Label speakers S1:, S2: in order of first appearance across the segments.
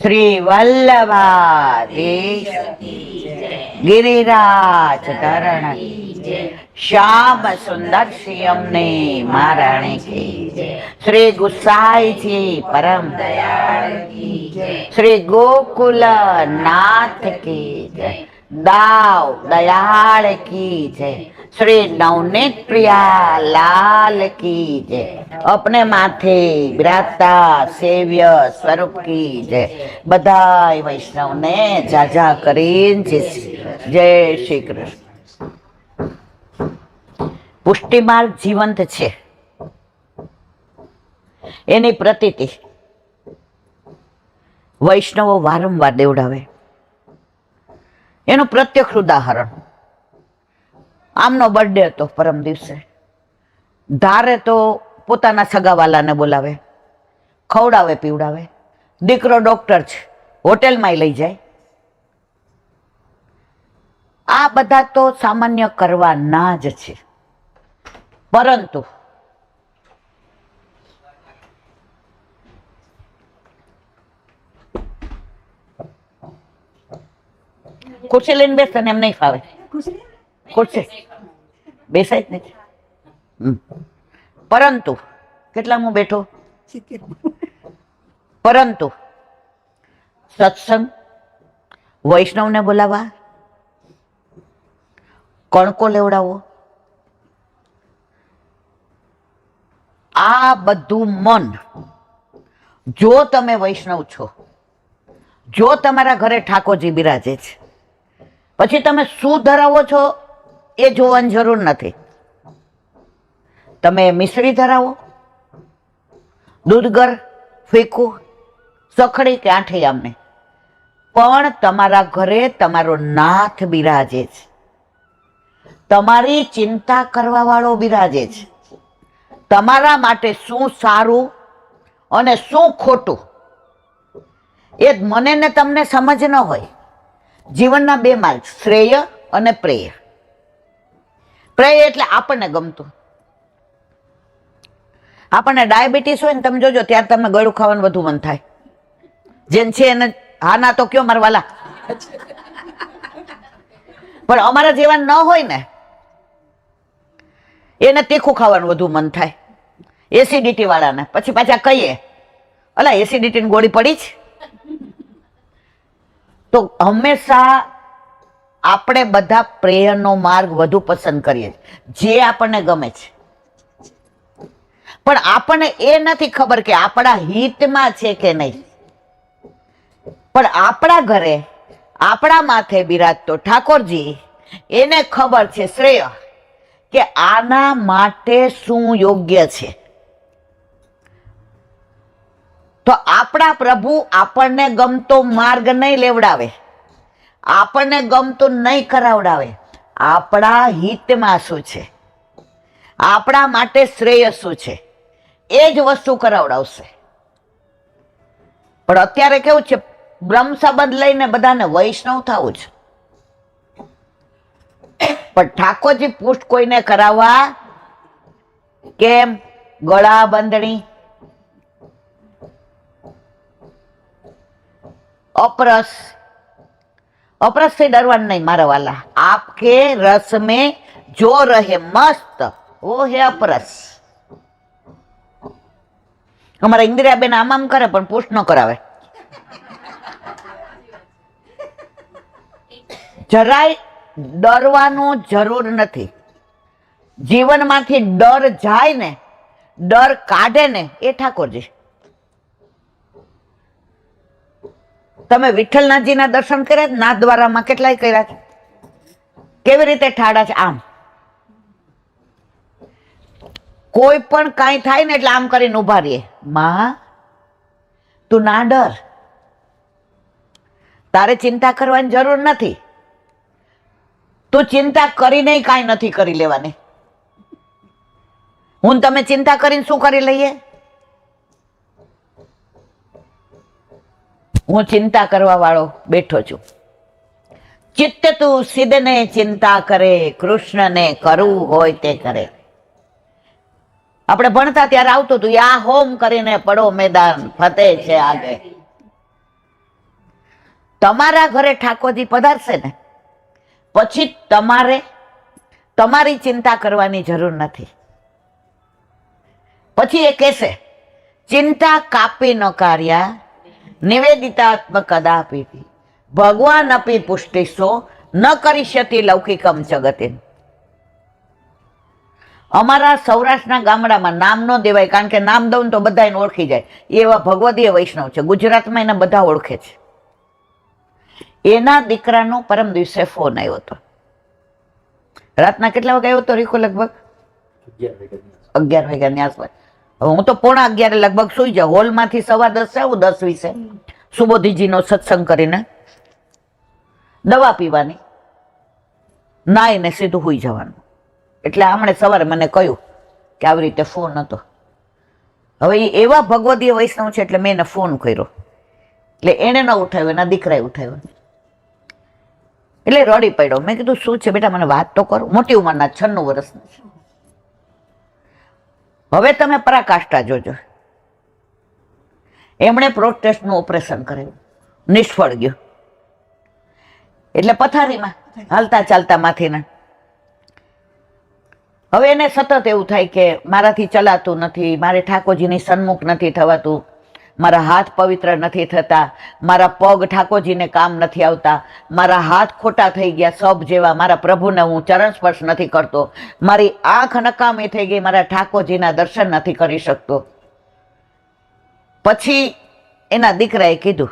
S1: શ્રી વલ્લભાધીશ ગિરિરાજ ધરણ શ્યામ સુંદર શ્રીયમને મહારાણી કી શ્રી ગુસાઈજી પરમ દયાળ શ્રી ગોકુલ નાથ કી જય દાવ દયાળ કી જય श्री नवनीत प्रिया लाल की जय अपने माथे विराजता सेव्य स्वरूप की जय बधाई वैष्णव ने जाजा करीन जय श्री कृष्ण। पुष्टि मार्ग जीवंत छे एनी प्रतीति वैष्णवो वारंवार देवडावे एनु प्रत्यक्ष उदाहरण आमनो बर्थडे હતો પરમ દિવસે ધારે તો પોતાના સગાવાલાને બોલાવે, ખવડાવે પીવડાવે, દીકરો ડોક્ટર છે હોટેલમાં લઈ જાય. આ બધા તો સામાન્ય કરવાના જ છે, પરંતુ ખુરશી લઈને બેસતા એમ નહીં ફાવે. ખુરશી બેસાય જ નથી. પરંતુ કેટલામાં બેઠો, પરંતુ સત્સંગ વૈષ્ણવને બોલાવા, કણકો લેવડાવો, આ બધું મન જો તમે વૈષ્ણવ છો, જો તમારા ઘરે ઠાકોરજી બિરાજે છે, પછી તમે શું ધરાવો છો એ જોવાની જરૂર નથી. તમે મિશ્રી ધરાવો, દૂધગર, ફીકું, સખડી કે આઠી આમને, પણ તમારા ઘરે તમારો નાથ બિરાજે છે, તમારી ચિંતા કરવા વાળો બિરાજે છે. તમારા માટે શું સારું અને શું ખોટું એ મને ને તમને સમજ ન હોય. જીવનના બે માર્ગ, શ્રેય અને પ્રેય. પ્રેય એટલે આપણને ગમતું. આપણને ડાયાબિટીસ હોય ને તમે જોજો ત્યારે તમને ગળું ખાવાનું વધુ મન થાય. જેમ છે એને હા ના તો કયો મારા વાલા. પણ અમારા જેવા ન હોય ને એને તીખું ખાવાનું વધુ મન થાય. એસિડિટી વાળાને પછી પાછા કહીએ અલા એસિડિટીની ગોળી પડી જ. તો હંમેશા આપણે બધા પ્રેયનો માર્ગ વધુ પસંદ કરીએ જે આપણને ગમે છે, પણ આપણને એ નથી ખબર કે આપણા હિતમાં છે કે નહીં. પણ આપણા ઘરે આપણા માથે બિરાજતો ઠાકોરજી એને ખબર છે શ્રેય કે આના માટે શું યોગ્ય છે. તો આપણા પ્રભુ આપણને ગમતો માર્ગ નહીં લેવડાવે, આપણને ગમતું નહીં કરાવડાવે. આપણા હિતમાં શું છે, આપણા માટે શ્રેય શું છે એ જ વસ્તુ કરાવડાવશે. પણ અત્યારે કેવું છે, બ્રહ્મ સંબંધ લઈને બધાને વૈષ્ણવ થવું છે, પણ ઠાકોરજી પુષ્ટ કોઈને કરાવવા કેમ? ગળા બંધણી, अपरस. अपरस से डरवान नहीं मारा वाला. आपके रस में जो रहे मस्त वो है अपरस. हमारा इंदिरा बेन आम करे पण पुष्ट न करावे. જરાય ડરવાનું જરૂર નથી. જીવનમાંથી ડર જાય ને, ડર કાઢે ને એ ઠાકોરજી. તમે વિઠ્ઠલનાથજીના દર્શન કર્યા? નાથદ્વારામાં કેટલાય કર્યા છે. કેવી રીતે ઠાડા છે? આમ. કોઈ પણ કાંઈ થાય ને એટલે આમ કરીને ઉભા રહીએ. માં તું ના ડર, તારે ચિંતા કરવાની જરૂર નથી. તું ચિંતા કરીને કાંઈ નથી કરી લેવાની. હું તમે ચિંતા કરીને શું કરી લઈએ? હું ચિંતા કરવા વાળો બેઠો છું. ચિત્ત તું સિદ્ધને ચિંતા કરે, કૃષ્ણને કરવું હોય તે કરે. આપણે ભણતા ત્યારે આવતું હતું, યા હોમ કરીને પડો મેદાન ફતેહ છે આગે. તમારા ઘરે ઠાકોરજી પધારશે ને પછી તમારે તમારી ચિંતા કરવાની જરૂર નથી. પછી એ કહેશે ચિંતા કાપી ન કાર્યા નિવેદિતાત્મ કદાપી ભગવાન અપી પુષ્ટિસો ન કરીષ્યતિ લૌકિકમ જગતે. અમારા સૌરાષ્ટ્રના ગામડામાં નામ ન દેવાય, કારણ કે નામ દઉં તો બધા એને ઓળખી જાય. એવા ભગવદીય વૈષ્ણવ છે, ગુજરાતમાં એને બધા ઓળખે છે. એના દીકરાનો પરમ દિવસે ફોન આવ્યો હતો. રાતના કેટલા વાગે આવ્યો હતો રીકો? લગભગ 11 વાગ્યાની આસપાસ. હવે હું તો 11:15 લગભગ સુઈ જાઉં. હોલમાંથી 10:15 આવું, 10:20 સુબોધીજીનો સત્સંગ કરીને દવા પીવાની, નાઈને સીધું સુઈ જવાનું. એટલે આમણે સવારે મને કહ્યું કે આવી રીતે ફોન હતો. હવે એ એવા ભગવદીય વૈષ્ણવ છે એટલે મેં એને ફોન કર્યો. એટલે એને ન ઉઠાવ્યો, એના દીકરાએ ઉઠાવ્યો. એટલે રડી પડ્યો. મેં કીધું શું છે બેટા, મને વાત તો કરો. મોટી ઉંમરના 96 વર્ષના છે. હવે તમે પરાકાષ્ઠા જોજો. એમણે પ્રોસ્ટેટનું ઓપરેશન કરાવ્યું, નિષ્ફળ ગયું. એટલે પથારીમાં હાલતા ચાલતા માંથીને હવે એને સતત એવું થાય કે મારાથી ચલાતું નથી, મારે ઠાકોરજીની સન્મુખ નથી થવાતું, મારા હાથ પવિત્ર નથી થતા, મારા પગ ઠાકોરજીને કામ નથી આવતા, મારા હાથ ખોટા થઈ ગયા સબ જેવા, મારા પ્રભુને હું ચરણ સ્પર્શ નથી કરતો, મારી આંખ નકામી થઈ ગઈ, મારા ઠાકોરજીના દર્શન નથી કરી શકતો. પછી એના દીકરાએ કીધું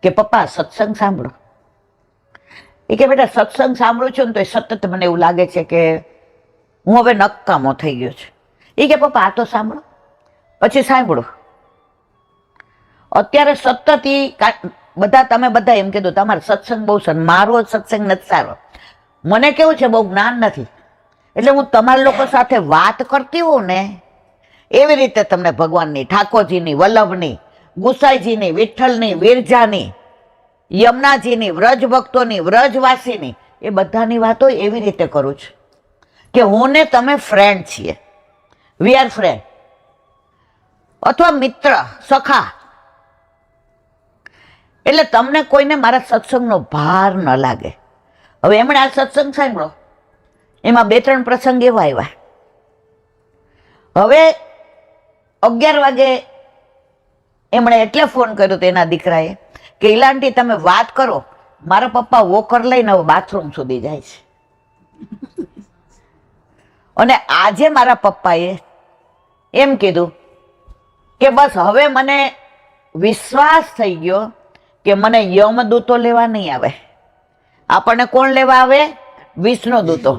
S1: કે પપ્પા સત્સંગ સાંભળો. એ કે બેટા સત્સંગ સાંભળું છું ને તો સતત મને એવું લાગે છે કે હું હવે નકામો થઈ ગયો છે. એ કે પપ્પા આ તો સાંભળો. પછી સાંભળો. અત્યારે સતત તમે બધા એમ કીધું તમારો સત્સંગ બહુ સારો, મારો સત્સંગ નથી સારો. મને કેવું છે, બહુ જ્ઞાન નથી, એટલે હું તમારા લોકો સાથે વાત કરતી હોઉં ને એવી રીતે તમને ભગવાનની, ઠાકોરજીની, વલ્લભની, ગુસાઈજીની, વિઠ્ઠલની, વિરજાની, યમુનાજીની, વ્રજ ભક્તોની, વ્રજવાસીની, એ બધાની વાતો એવી રીતે કરું છું કે હું ને તમે ફ્રેન્ડ છીએ, વી આર ફ્રેન્ડ, અથવા મિત્ર, સખા. એટલે તમને કોઈને મારા સત્સંગનો ભાર ન લાગે. હવે એમણે આ સત્સંગ સાંભળો, એમાં 2-3 પ્રસંગ એવા આવ્યા. હવે 11 વાગે એમણે એટલે ફોન કર્યો તેના દીકરાએ કે ઈલાંટી તમે વાત કરો, મારા પપ્પા વોકર લઈને હવે બાથરૂમ સુધી જાય છે. અને આજે મારા પપ્પાએ એમ કીધું કે બસ હવે મને વિશ્વાસ થઈ ગયો કે મને યમદૂતો લેવા નહીં આવે. આપણને કોણ લેવા આવે? વિષ્ણુ દૂતો.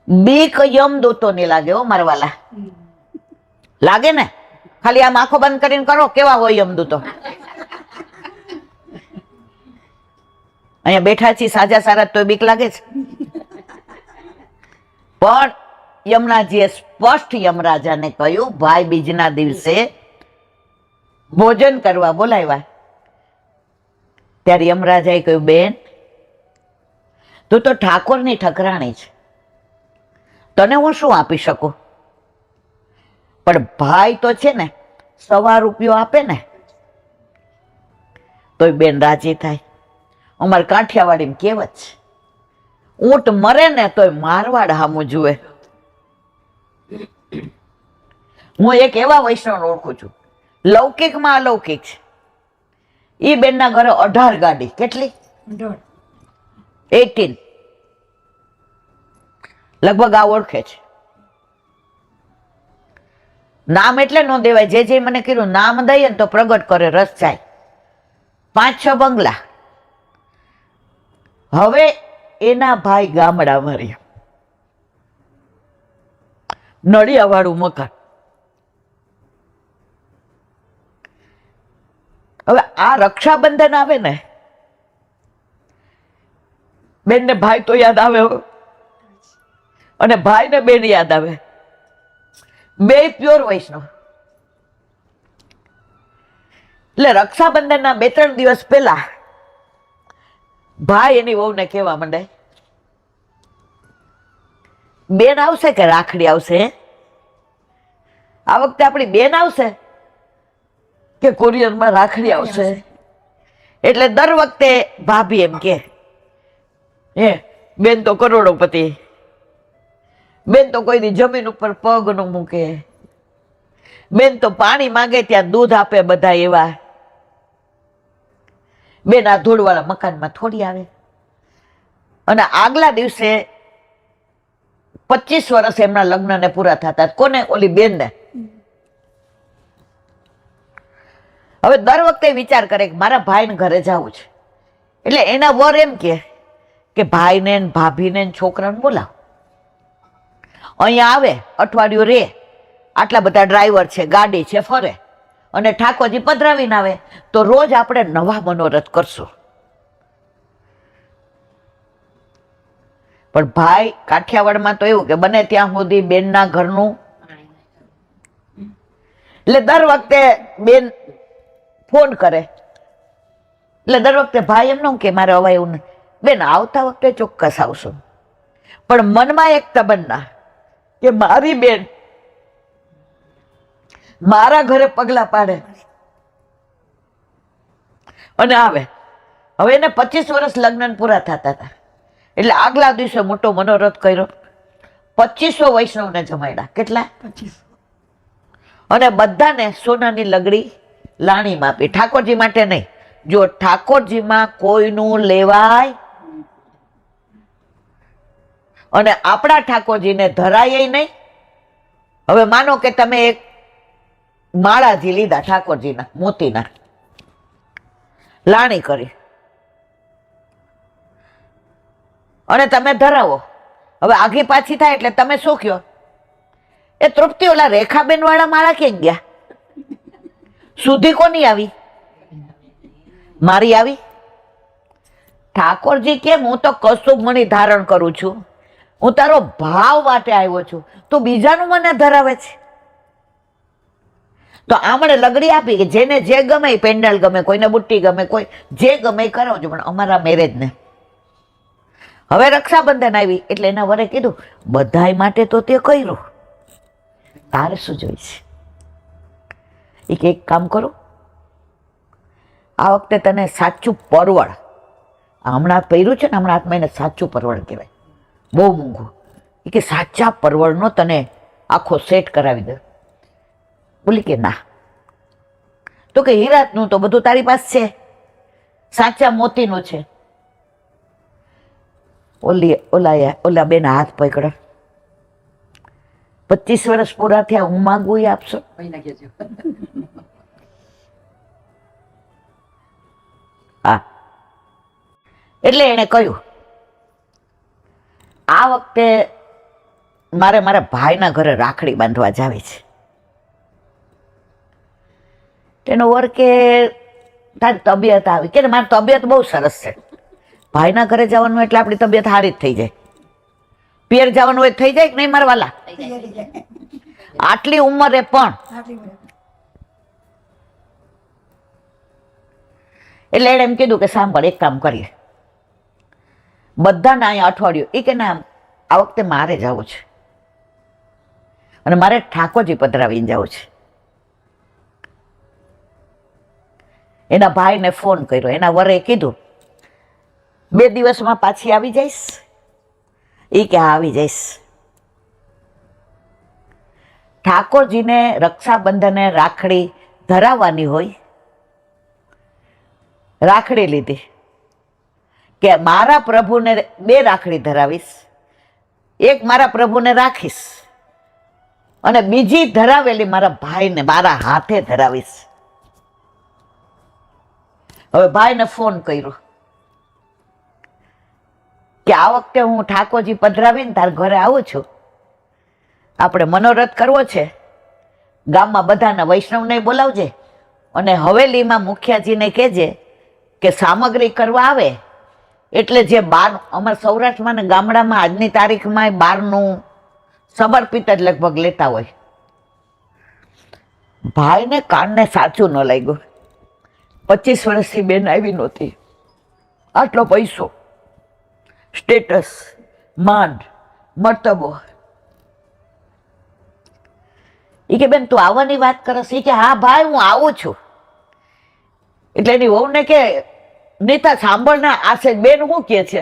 S1: બીક યમદૂતો ની લાગે હો મારવાલા, લાગે ને? ખાલી આમ આંખો બંધ કરીને કરો, કેવા હોય યમદૂતો. અહીંયા બેઠા છીએ સાજા સારા તો બીક લાગે છે. પણ યમુનાજીએ સ્પષ્ટ યમરાજાને કહ્યું, ભાઈ બીજના દિવસે ભોજન કરવા બોલાવ્યા. ત્યારે યમરાજાએ કહ્યું, બેન તું તો ઠાકોરની ઠકરાણી છે, તને હું શું આપી શકું? પણ ભાઈ તો છે ને ₹1.25 આપે ને તોય બેન રાજી થાય. અમારે કાઠિયાવાડી કહેવત છે, ઊંટ મરે ને તોય મારવાડ હામું જુએ. હું એક એવા વૈષ્ણવ ઓળખું છું, લૌકિકમાં અલૌકિક છે. એ બેનના ઘરે 18 ગાડી. કેટલી? 18 લગભગ આ ઓળખે છે. નામ એટલે ન દેવાય, જે મને કીધું નામ દઈએ ને તો પ્રગટ કરે, રસ જાય. 5-6 બંગલા. હવે એના ભાઈ ગામડામાં રહ્યા, નળિયાવાળું મકાન. હવે આ રક્ષાબંધન આવે ને, બેન ને ભાઈ તો યાદ આવે અને ભાઈ ને બેન યાદ આવે. બે પ્યોર વૈષ્ણવ. એટલે રક્ષાબંધનના 2-3 દિવસ પહેલા ભાઈ એની વહુને કહેવા માંડે, બેન આવશે કે રાખડી આવશે? આ વખતે આપણી બેન આવશે કે કુરિયરમાં રાખડી આવશે. એટલે દર વખતે ભાભી એમ કે બેન તો કરોડોપતિ, બેન તો કોઈની જમીન ઉપર પગ ન મૂકે, બેન તો પાણી માંગે ત્યાં દૂધ આપે બધા એવા, બેન આ ધૂળવાળા મકાનમાં થોડી આવે. અને આગલા દિવસે 25 વર્ષ એમના લગ્નને પૂરા થતા. કોને? ઓલી બેનને. હવે દર વખતે વિચાર કરે કે મારા ભાઈને ઘરે જવું છે. એટલે એના વર એમ કે ભાઈને ભાભીને છોકરાને બોલાવ, અહીંયા આવે, અઠવાડિયું રે, આટલા બધા ડ્રાઈવર છે, ગાડી છે, ફરે, અને ઠાકોરજી પધરાવીને આવે તો રોજ આપણે નવા મનોરથ કરશું. પણ ભાઈ કાઠિયાવાડમાં તો એવું કે બને ત્યાં સુધી બેનના ઘરનું. એટલે દર વખતે બેન ફોન કરે, એટલે દર વખતે ભાઈ એમ ન કે મારે હવે એવું નહીં, બેન આવતા વખતે ચોક્કસ આવશું. પણ મનમાં એક તમન્ના કે મારી બેન મારા ઘરે પગલા પાડે અને આવે. હવે એને 25 વર્ષ લગ્ન પૂરા થતા હતા. એટલે આગલા દિવસે મોટો મનોરથ કર્યો, 2500 વૈષ્ણવને જમાડ્યા. કેટલા? 25. અને બધાને સોનાની લગડી લાણીમાં આપી. ઠાકોરજી માટે નહીં. જો ઠાકોરજીમાં કોઈનું લેવાય અને આપણા ઠાકોરજીને ધરાય નહીં. હવે માનો કે તમે એક માળાજી લીધા ઠાકોરજીના મોતીના, લાણી કરી અને તમે ધરાવો. હવે આઘી પાછી થાય એટલે તમે શું કહો? એ તૃપ્તિ ઓલા રેખાબેન વાળા માળા ક્યાં ગયા? સુધી કોની આવી? મારી આવી. ઠાકોરજી કેમ? હું તો કશુંક મણી ધારણ કરું છું, હું તારો ભાવ માટે આવ્યો છું, તું બીજાનું મને ધરાવે છે. તો આમણે લગડી આપી કે જેને જે ગમે, પેન્ડલ ગમે, કોઈને બુટ્ટી ગમે, કોઈ જે ગમે કરાવજો, પણ અમારા મેરેજ ને. હવે રક્ષાબંધન આવી એટલે એના વરે કીધું બધાય માટે તો તે કર્યું, તારે શું જોઈશે? એક કામ કરો, આ વખતે તને સાચું પરવળ, હમણાં પહેર્યું છે ને, હમણાં હાથમાં એને સાચું પરવળ કહેવાય, બહુ મોંઘું. કે સાચા પરવળનો તને આખો સેટ કરાવી દે. બોલી કે ના. તો કે હીરાતનું તો બધું તારી પાસે છે, સાચા મોતીનું છે. ઓલા બેન હાથ પકડે, 25 વર્ષ પૂરા થયા, હું માંગુ એ આપશો? હા. એટલે એને કહ્યું આ વખતે મારે મારા ભાઈના ઘરે રાખડી બાંધવા જાવી છે. તેનો વર કે તારી તબિયત આવી કે મારી તબિયત બહુ સરસ છે, ભાઈના ઘરે જવાનું એટલે આપણી તબિયત સારી જ થઈ જાય. પિયર જવાનું હોય થઈ જાય કે નહીં મારા વાલા? આટલી ઉંમરે પણ. એટલે એણે એમ કીધું કે સાંભળ, એક કામ કરીએ, બધાને અહીંયા અઠવાડિયું. એ કે ના, આ વખતે મારે જવું છે અને મારે ઠાકોરજી પધરાવીને જવું છે. એના ભાઈને ફોન કર્યો, એના વરે કીધું 2 દિવસમાં પાછી આવી જઈશ? એ કે હા આવી જઈશ. ઠાકોરજીને રક્ષાબંધને રાખડી ધરાવવાની હોય, રાખડી લીધી કે મારા પ્રભુને 2 રાખડી ધરાવીશ, એક મારા પ્રભુને રાખીશ અને બીજી ધરાવેલી મારા ભાઈને મારા હાથે ધરાવીશ. હવે ભાઈને ફોન કર્યો કે આ વખતે હું ઠાકોરજી પધરાવીને તાર ઘરે આવું છું, આપણે મનોરથ કરવો છે, ગામમાં બધાના વૈષ્ણવને બોલાવજે અને હવેલીમાં મુખિયાજીને કહેજે કે સામગ્રી કરવા આવે એટલે જે બાર, અમારા સૌરાષ્ટ્રમાં ને ગામડામાં આજની તારીખમાં બહારનું સમર્પિત જ લગભગ લેતા હોય. ભાઈને કાનને સાચું ન લાગ્યું. 25 વર્ષથી બેન આવી નહોતી, આટલો પૈસો, સ્ટેટસ, માન, મર્તબો. એ કે બેન તું આવવાની વાત કરસ? એ કે હા ભાઈ હું આવું છું. એટલે એની વહુને કે નીતા સાંભળ ને આ છે બેન શું કે છે,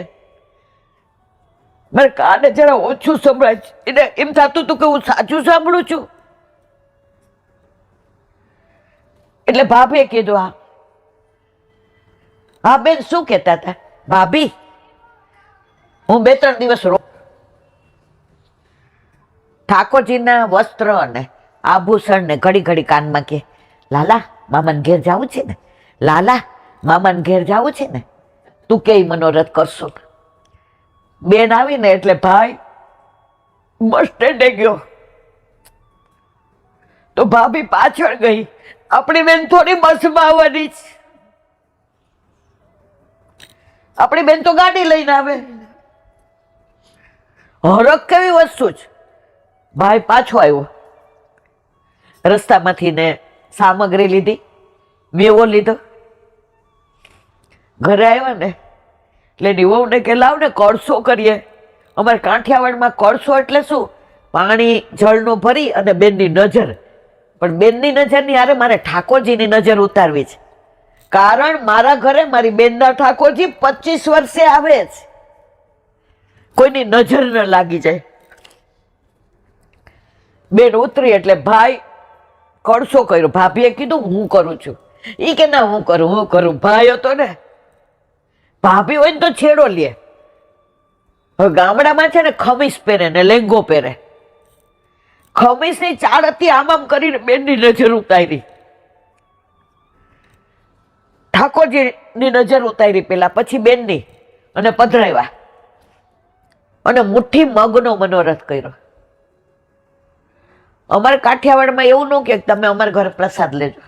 S1: મારે કાને જરા ઓછું સંભળાય છે. એટલે એમ થતું હતું કે હું સાચું સાંભળું છું. એટલે ભાભીએ કીધું હા હા બેન શું કહેતા હતા? ભાભી હું 2-3 દિવસ ઠાકોરજીના વસ્ત્ર અને આભૂષણ ને ઘડી ઘડી કાનમાં કે લાલા મામાને ઘેર જવું છે ને, લાલા મામાને ઘેર જવું છે ને, તું કે મનોરથ કરશો. બેન આવીને એટલે ભાઈ બસ સ્ટેન્ડે ગયો તો ભાભી પાછળ ગઈ. આપણી બેન થોડી બસમાં આવવાની છે, આપણી બેન તો ગાડી લઈને આવે. હરખ કેવી વસ્તુ છે. ભાઈ પાછો આવ્યો, રસ્તામાંથી ને સામગ્રી લીધી, મેવો લીધો. ઘરે આવ્યા ને એટલે એની વહુને કે લાવ ને કળશો કરીએ. અમારે કાઠિયાવાડમાં કળશો એટલે શું? પાણી જળનું ભરી અને બેનની નજર, પણ બેનની નજરની હારે મારે ઠાકોરજીની નજર ઉતારવી છે. કારણ મારા ઘરે મારી બેનના ઠાકોરજી 25 વર્ષે આવે છે, કોઈની નજર ન લાગી જાય. બેન ઉતરી એટલે ભાઈ કળશો કર્યો. ભાભીએ કીધું હું કરું છું. ઈ કે ના હું કરું. ભાઈ હતો ને, ભાભી હોય ને તો છેડો લે. હવે ગામડામાં છે ને ખમીસ પહેરે ને લેંગો પહેરે. ખમીસની ચાળ હતી, આમ કરીને બેનની નજર ઉતારી, ઠાકોરજીની નજર ઉતારી પેલા, પછી બેનની, અને પધરાવ્યા અને મુઠ્ઠી મગનો મનોરથ કર્યો. અમારે કાઠિયાવાડમાં એવું ન કે તમે અમારા ઘરે પ્રસાદ લેજો.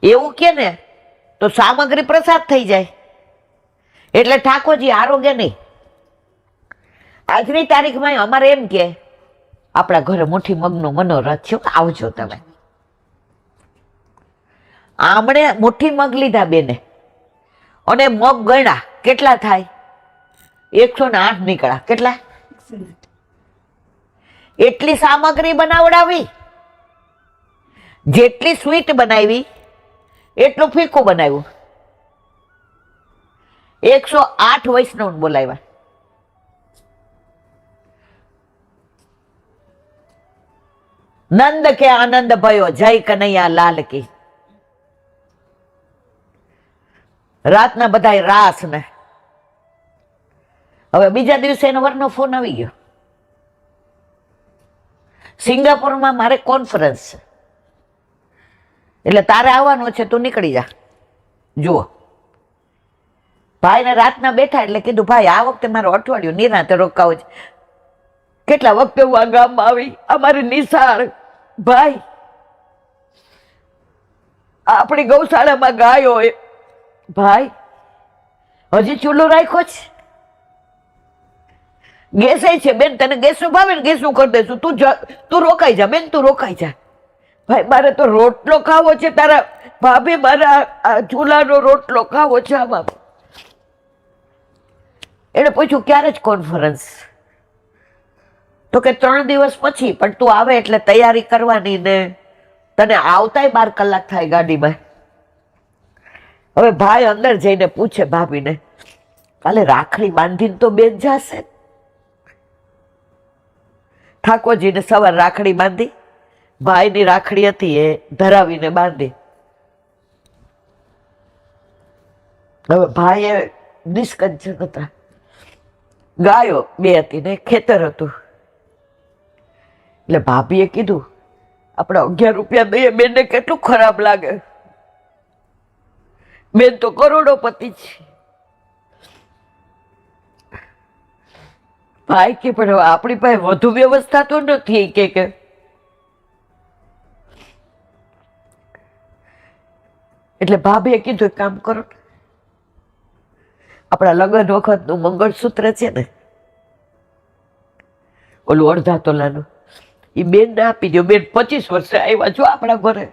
S1: એવું કે ને તો સામગ્રી પ્રસાદ થઈ જાય. એટલે ઠાકોરજી આરોગ્ય નહીં. આજની તારીખમાં અમારે એમ કે આપણા ઘરે મુઠ્ઠી મગનો મનોરથ છે, આવજો તમે. આમણે મુઠ્ઠી મગ લીધા બેને અને મગ ગણ્યા કેટલા થાય? 108 નીકળ્યા. કેટલા? એટલી સામગ્રી બનાવડાવી, જેટલી સ્વીટ બનાવી એટલું ફીકું બનાવ્યું. 108 વૈષ્ણવ બોલાવ્યા. નંદ કે આનંદ ભયો, જય કનૈયા લાલ કી. રાતના બધા રાસ ને. હવે બીજા દિવસે એનો વરનો ફોન આવી ગયો, સિંગાપુરમાં મારે કોન્ફરન્સ છે એટલે તારે આવવાનું છે, તું નીકળી જા. જુઓ ભાઈ ને રાતના બેઠા એટલે કીધું ભાઈ આ વખતે મારું અઠવાડિયું નિરાંતે રોકાવું છે. કેટલા વખતે હું આ ગામમાં આવી, અમારી નિશાળ ભાઈ આપણી ગૌશાળામાં ગાયો હોય. ભાઈ હજી ચૂલો રાખ્યો છે, ગેસ છે બેન, તને ગેસ નું ભાવે ને ગેસ નું કરી દઈશું, તું રોકાઈ જા બેન, તું રોકાઈ જા. ભાઈ મારે તો રોટલો ખાવો છે, તારા ભાભી મારા ચૂલાનો રોટલો ખાવો છે. આમાં એને પૂછ્યું ક્યારે જ કોન્ફરન્સ? તો કે 3 દિવસ પછી, પણ તું આવે એટલે તૈયારી કરવાની ને તને આવતાય 12 કલાક થાય ગાડીમાં. હવે ભાઈ અંદર જઈને પૂછે ભાભીને, કાલે રાખડી બાંધીને તો બેન જશે? ઠાકોરજીને સવાર રાખડી બાંધી, ભાઈની રાખડી હતી એ ધરાવીને બાંધી. હવે ભાઈ નિષ્કંચન હતા, ગાયો 2 હતી ને ખેતર હતું. એટલે ભાભીએ કીધું આપણે 11 રૂપિયા દઈએ, બેનને કેટલું ખરાબ લાગે. બેન તો કરોડોપતિ છે. ભાઈ કે પણ આપણી પાસે વધુ વ્યવસ્થા તો નથી કે એટલે ભાભીએ કીધું એક કામ કરો, આપણા લગ્ન વખતનું મંગળસૂત્ર છે ને ઓલું અડધા તોલાનું, એ બેન ને આપી દો. બેન 25 વર્ષે આવ્યા છો આપણા ઘરે.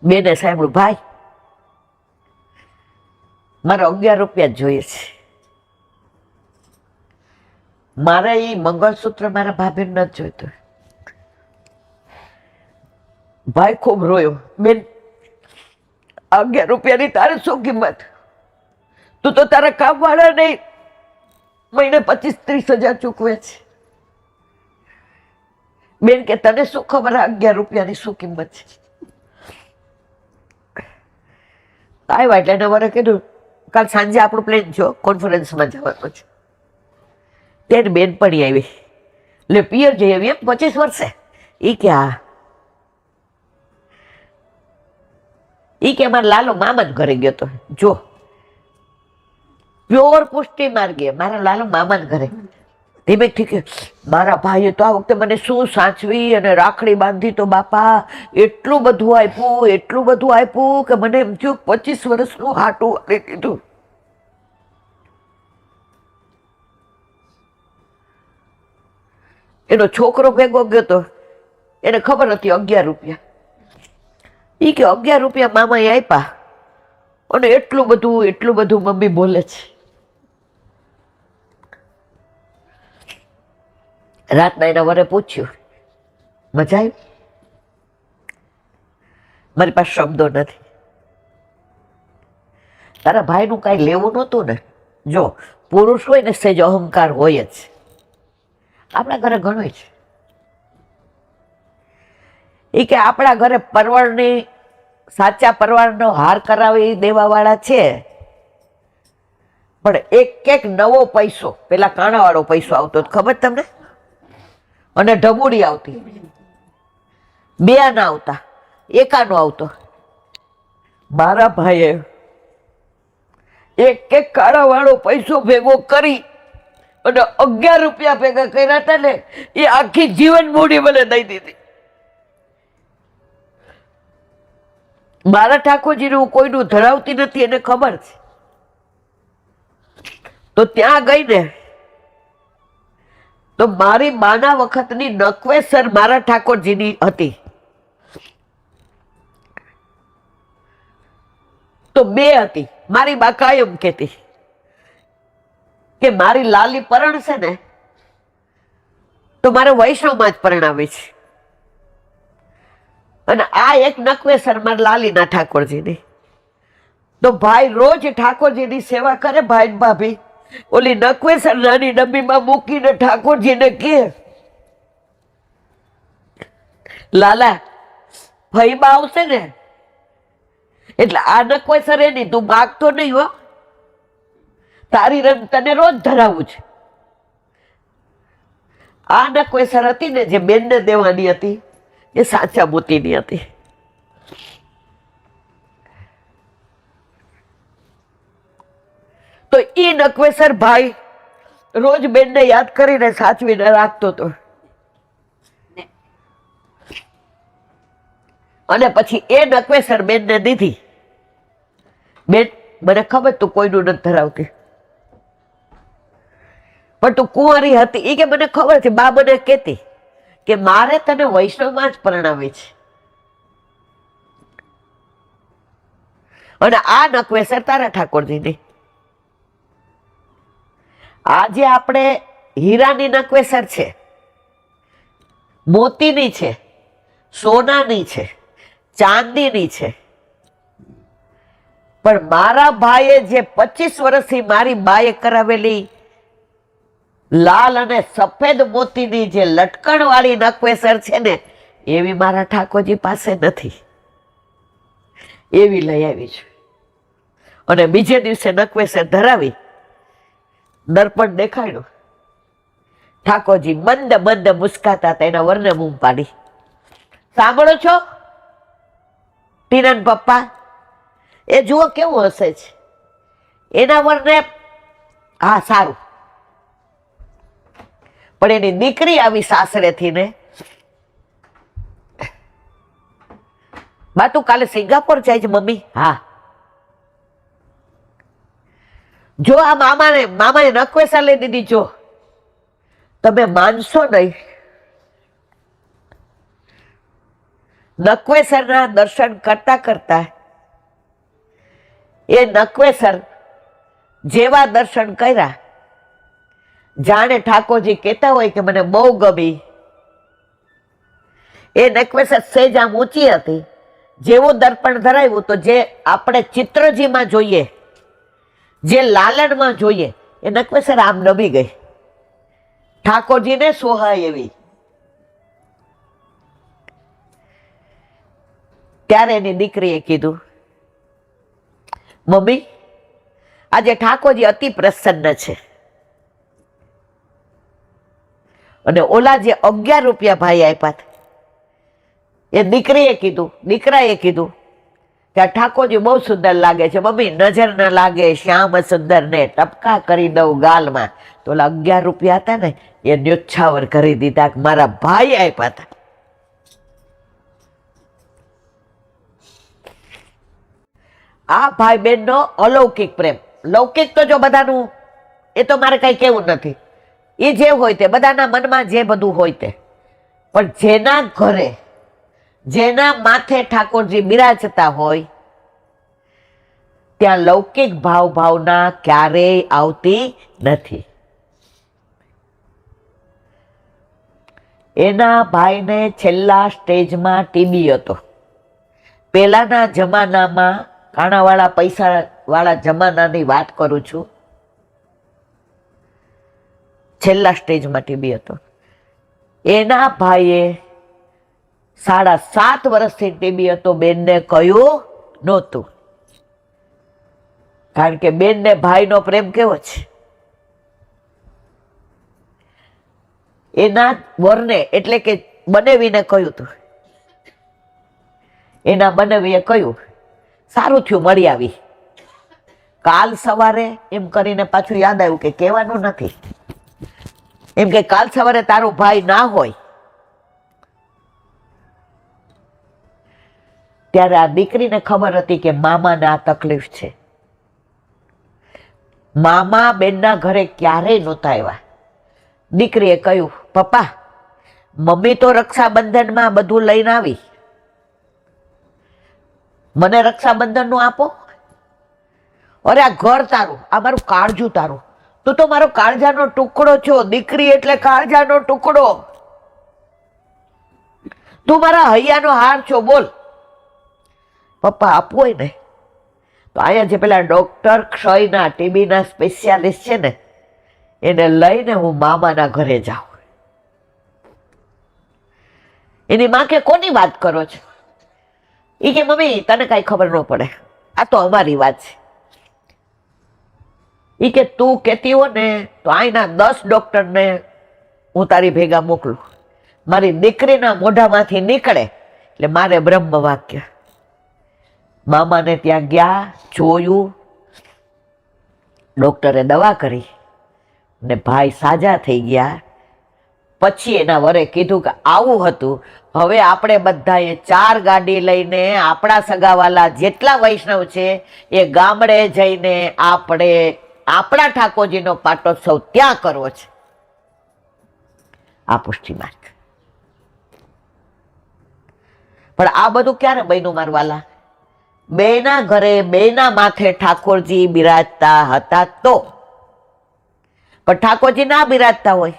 S1: બેને સાંભળ્યું, ભાઈ મારે 11 રૂપિયા જ જોઈએ છે. મારે એ મંગળસૂત્ર મારા ભાભીને નથી જોઈતું. ભાઈ ખૂબ રોયો. બેન, 11 રૂપિયાની તારે શું કિંમત? તું તો તારા કામ વાળા નહીં મહિને 25-30 હજાર ચૂકવે છે. બેન કે તને શું ખબર 11 રૂપિયાની શું કિંમત છે? આવ્યા એટલે એને મારે કીધું કાલ સાંજે આપણું પ્લેન છો, કોન્ફરન્સમાં જવાનું છે. તેને બેનપણી આવી, એટલે પિયર જઈ આવી એમ 25 વર્ષે. એ કે હા. એ કે મારા લાલો મામાને ઘરે ગયો તો. જો પ્યોર પુષ્ટિ માર્ગે મારા લાલો મામાને ઘરે. ધીમે ઠીક મારા ભાઈએ તો આ વખતે મને શું સાચવી અને રાખડી બાંધી તો બાપા એટલું બધું આપ્યું કે મને એમ થયું 25 વર્ષનું હાટું આપી દીધું. એનો છોકરો ભેગો ગયો તો એને ખબર હતી 11 રૂપિયા. એ કે 11 રૂપિયા મામાએ આપ્યા અને એટલું બધું મમ્મી બોલે છે. રાતના એના વરે પૂછ્યું, મજા આવી? મારી પાસે શબ્દો નથી. તારા ભાઈનું કાંઈ લેવું નહોતું ને. જો પુરુષ હોય ને સહેજ અહંકાર હોય જ. આપણા ઘરે ઘણું છે. એ કે આપણા ઘરે પરવળની સાચા પરવાળનો હાર કરાવી દેવાવાળા છે, પણ એક નવો પૈસો, પેલા કાણાવાળો પૈસો આવતો ખબર તમને, અને ઢબુડી આવતી. 2 આના આવતા, 1 આનો આવતો. મારા ભાઈએ એક કાણાવાળો પૈસો ભેગો કરી અને 11 રૂપિયા ભેગા કર્યા હતા ને, એ આખી જીવન મૂડી મને દઈ દીધી. મારા ઠાકોરજીને હું કોઈનું ધરાવતી નથી એને ખબર છે. તો ત્યાં ગઈ ને તો મારી માના વખતની નકવેસર મારા ઠાકોરજીની હતી. તો 2 હતી. મારી બા કાયમ કહેતી કે મારી લાલી પરણશે ને તો મારે વૈષ્ણવમાં જ પરણાવી છે. અને આ એક નકવેસર મારા લાલીના ઠાકોરજીની. તો ભાઈ રોજ ઠાકોરજીની સેવા કરે. ભાઈ ભાભી ઓલી નકવેસર નાની ડબ્બીમાં મૂકીને ઠાકોરજીને કહે, લાલા ફઈબા આવશે ને એટલે આ નકવેસર એની તું માગતો નહીં હો, તારી રંગ તને રોજ ધરાવું છે. આ નકવેસર હતી ને જે બેનને દેવાની હતી એ સાચા મોતીની હતી. તો એ નકવેસર ભાઈ રોજ બેનને યાદ કરીને સાચવીને રાખતો હતો. અને પછી એ નકવેસર બેનને દીધી. બેન મને ખબર તું કોઈનું નથી ધરાવતી, પણ તું કુંવારી હતી. એ કે મને ખબર છે. બા મને કહેતી કે મારે તને વૈષ્ણવમાં જ પરણાવી છે. અને આ નકવેસર તારા ઠાકોરજીની. આજે આપણે હીરાની નકવેસર છે, મોતીની છે, સોનાની છે, ચાંદીની છે, પણ મારા ભાઈએ જે 25 વર્ષથી મારી બાએ કરાવેલી લાલ અને સફેદ મોતીની જે લટકણ વાળી નકવેસર છે ને, એવી મારા ઠાકોરજી પાસે નથી. એવી લઈ આવી છે. અને બીજે દિવસે નકવેસર ધરાવી દર્પણ દેખાડ્યું. ઠાકોરજી મંદ મુસ્કાતા હતા. એના વરને બૂમ પાડી, સાંભળો છો ટીનાન પપ્પા? એ જુઓ કેવું હશે છે. એના વરને હા સારું. પણ એની દીકરી આવી સાસરેથી ને, બા તું કાલે સિંગાપોર જાય છે મમ્મી? હા. જો આ મામાએ નકવેસર લઈ દીધી. જો તમે માનશો નહીં, નકવેસરના દર્શન કરતા કરતા એ નકવેસર જેવા દર્શન કર્યા જાણે ઠાકોરજી કહેતા હોય કે મને બહુ ગમી. એ નેકલેસ સેજ આમ ઊંચી હતી. જેવું દર્પણ ધરાવ્યું તો જે આપણે ચિત્રજીમાં જોઈએ, જે લાલણમાં જોઈએ, એ નેકલેસ આમ નમી ગઈ, ઠાકોરજીને સોહાય એવી. ત્યારે એની દીકરીએ કીધું, મમ્મી, આજે ઠાકોરજી અતિ પ્રસન્ન છે. અને ઓલા જે 11 રૂપિયા ભાઈ આપ્યા હતા, એ દીકરાએ કીધું કે આ ઠાકોરજી બહુ સુંદર લાગે છે મમ્મી, નજર ન લાગે શ્યામ સુંદર ને ટપકા કરી દઉં ગાલમાં. તો ઓલા 11 રૂપિયા હતા ને એ ન્યોછાવર કરી દીધા કે મારા ભાઈ આપ્યા હતા. આ ભાઈ બહેન નો અલૌકિક પ્રેમ. લૌકિક તો જો બધાનું, એ તો મારે કઈ કેવું નથી. એ જે હોય તે બધાના મનમાં જે બધું હોય તે, પણ જેના ઘરે, જેના માથે ઠાકોરજી બિરાજતા હોય ત્યાં લૌકિક ભાવના ક્યારેય આવતી નથી. એના ભાઈને છેલ્લા સ્ટેજમાં ટીબી હતો. પહેલાના જમાનામાં, કાણાવાળા પૈસાવાળા જમાનાની વાત કરું છું, છેલ્લા સ્ટેજમાં ટીબી હતો. એના ભાઈએ 7.5 વર્ષથી ટીબી હતો. બેનને કહ્યું નહોતું, કારણ કે બેનને ભાઈનો પ્રેમ કેવો છે. એના વરને એટલે કે બનેવીને કહ્યું હતું. એના બનેવીએ કહ્યું, સારું થયું મળી આવી. કાલ સવારે એમ કરીને પાછું યાદ આવ્યું કે કહેવાનું નથી, એમ કે કાલ સવારે તારો ભાઈ ના હોય. ત્યારે આ દીકરીને ખબર હતી કે મામાને આ તકલીફ છે. મામા બેનના ઘરે ક્યારેય નહોતા આવ્યા. દીકરીએ કહ્યું, પપ્પા, મમ્મી તો રક્ષાબંધનમાં બધું લઈને આવી, મને રક્ષાબંધનનું આપો. અરે આ ઘર તારું, આ મારું કાળજું તારું, તું તો મારો કાળજાનો ટુકડો છો. દીકરી એટલે કાળજાનો ટુકડો. તું મારા હૈયાનો હાર છો, બોલ. પપ્પા આપવું હોય ને તો અહીંયા જે પેલા ડોક્ટર ક્ષયના ટીબીના સ્પેશિયાલિસ્ટ છે ને, એને લઈને હું મામાના ઘરે જાઉં. એની માં કે કોની વાત કરો છો? એ કે મમ્મી તને કઈ ખબર ન પડે, આ તો અમારી વાત છે. એ કે તું કહેતી હો ને તો અહીંના 10 ડોક્ટરને હું તારી ભેગા મોકલું. મારી દીકરીના મોઢામાંથી નીકળે એટલે મારે બ્રહ્મ વાક્ય. મામાને ત્યાં ગયા, જોયું, ડોક્ટરે દવા કરી ને ભાઈ સાજા થઈ ગયા. પછી એના વરે કીધું કે આવું હતું, હવે આપણે બધાએ 4 ગાડી લઈને આપણા સગાવાલા જેટલા વૈષ્ણવ છે એ ગામડે જઈને આપણે આપણા ઠાકોરજીનો પાટોત્સવ ત્યાં કરવો છે. આ પુષ્ટિ માર્ગ. પણ આ બધું ક્યારે બન્યું મારવાલા? બેના ઘરે, બેના માથે ઠાકોરજી બિરાજતા હતા તો. પણ ઠાકોરજી ના બિરાજતા હોય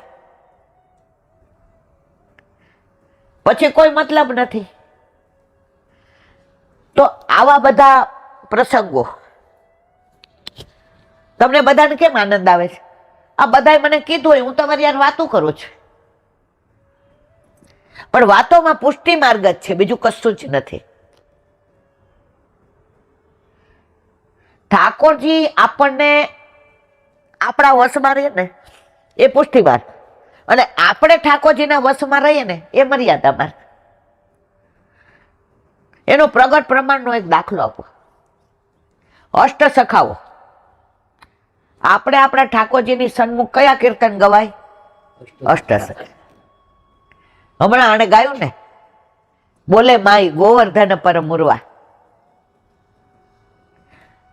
S1: પછી કોઈ મતલબ નથી. તો આવા બધા પ્રસંગો તમને બધાને કેમ આનંદ આવે છે? આ બધાએ મને કીધું હોય, હું તમારી યાર વાતો કરું છું, પણ વાતોમાં પુષ્ટિ માર્ગ જ છે, બીજું કશું જ નથી. ઠાકોરજી આપણને આપણા વશમાં રહીએ ને એ પુષ્ટિ માર્ગ, અને આપણે ઠાકોરજીના વશમાં રહીએ ને એ મર્યાદા માર્ગ. એનો પ્રગટ પ્રમાણનો એક દાખલો આપો. અષ્ટ સખાઓ. આપણે આપણા ઠાકોરજીની સન્મુખ કયા કીર્તન ગવાય? અષ્ટ સખા. હમણાં આને ગાયું ને, બોલે માઈ ગોવર્ધન પર મુરવા.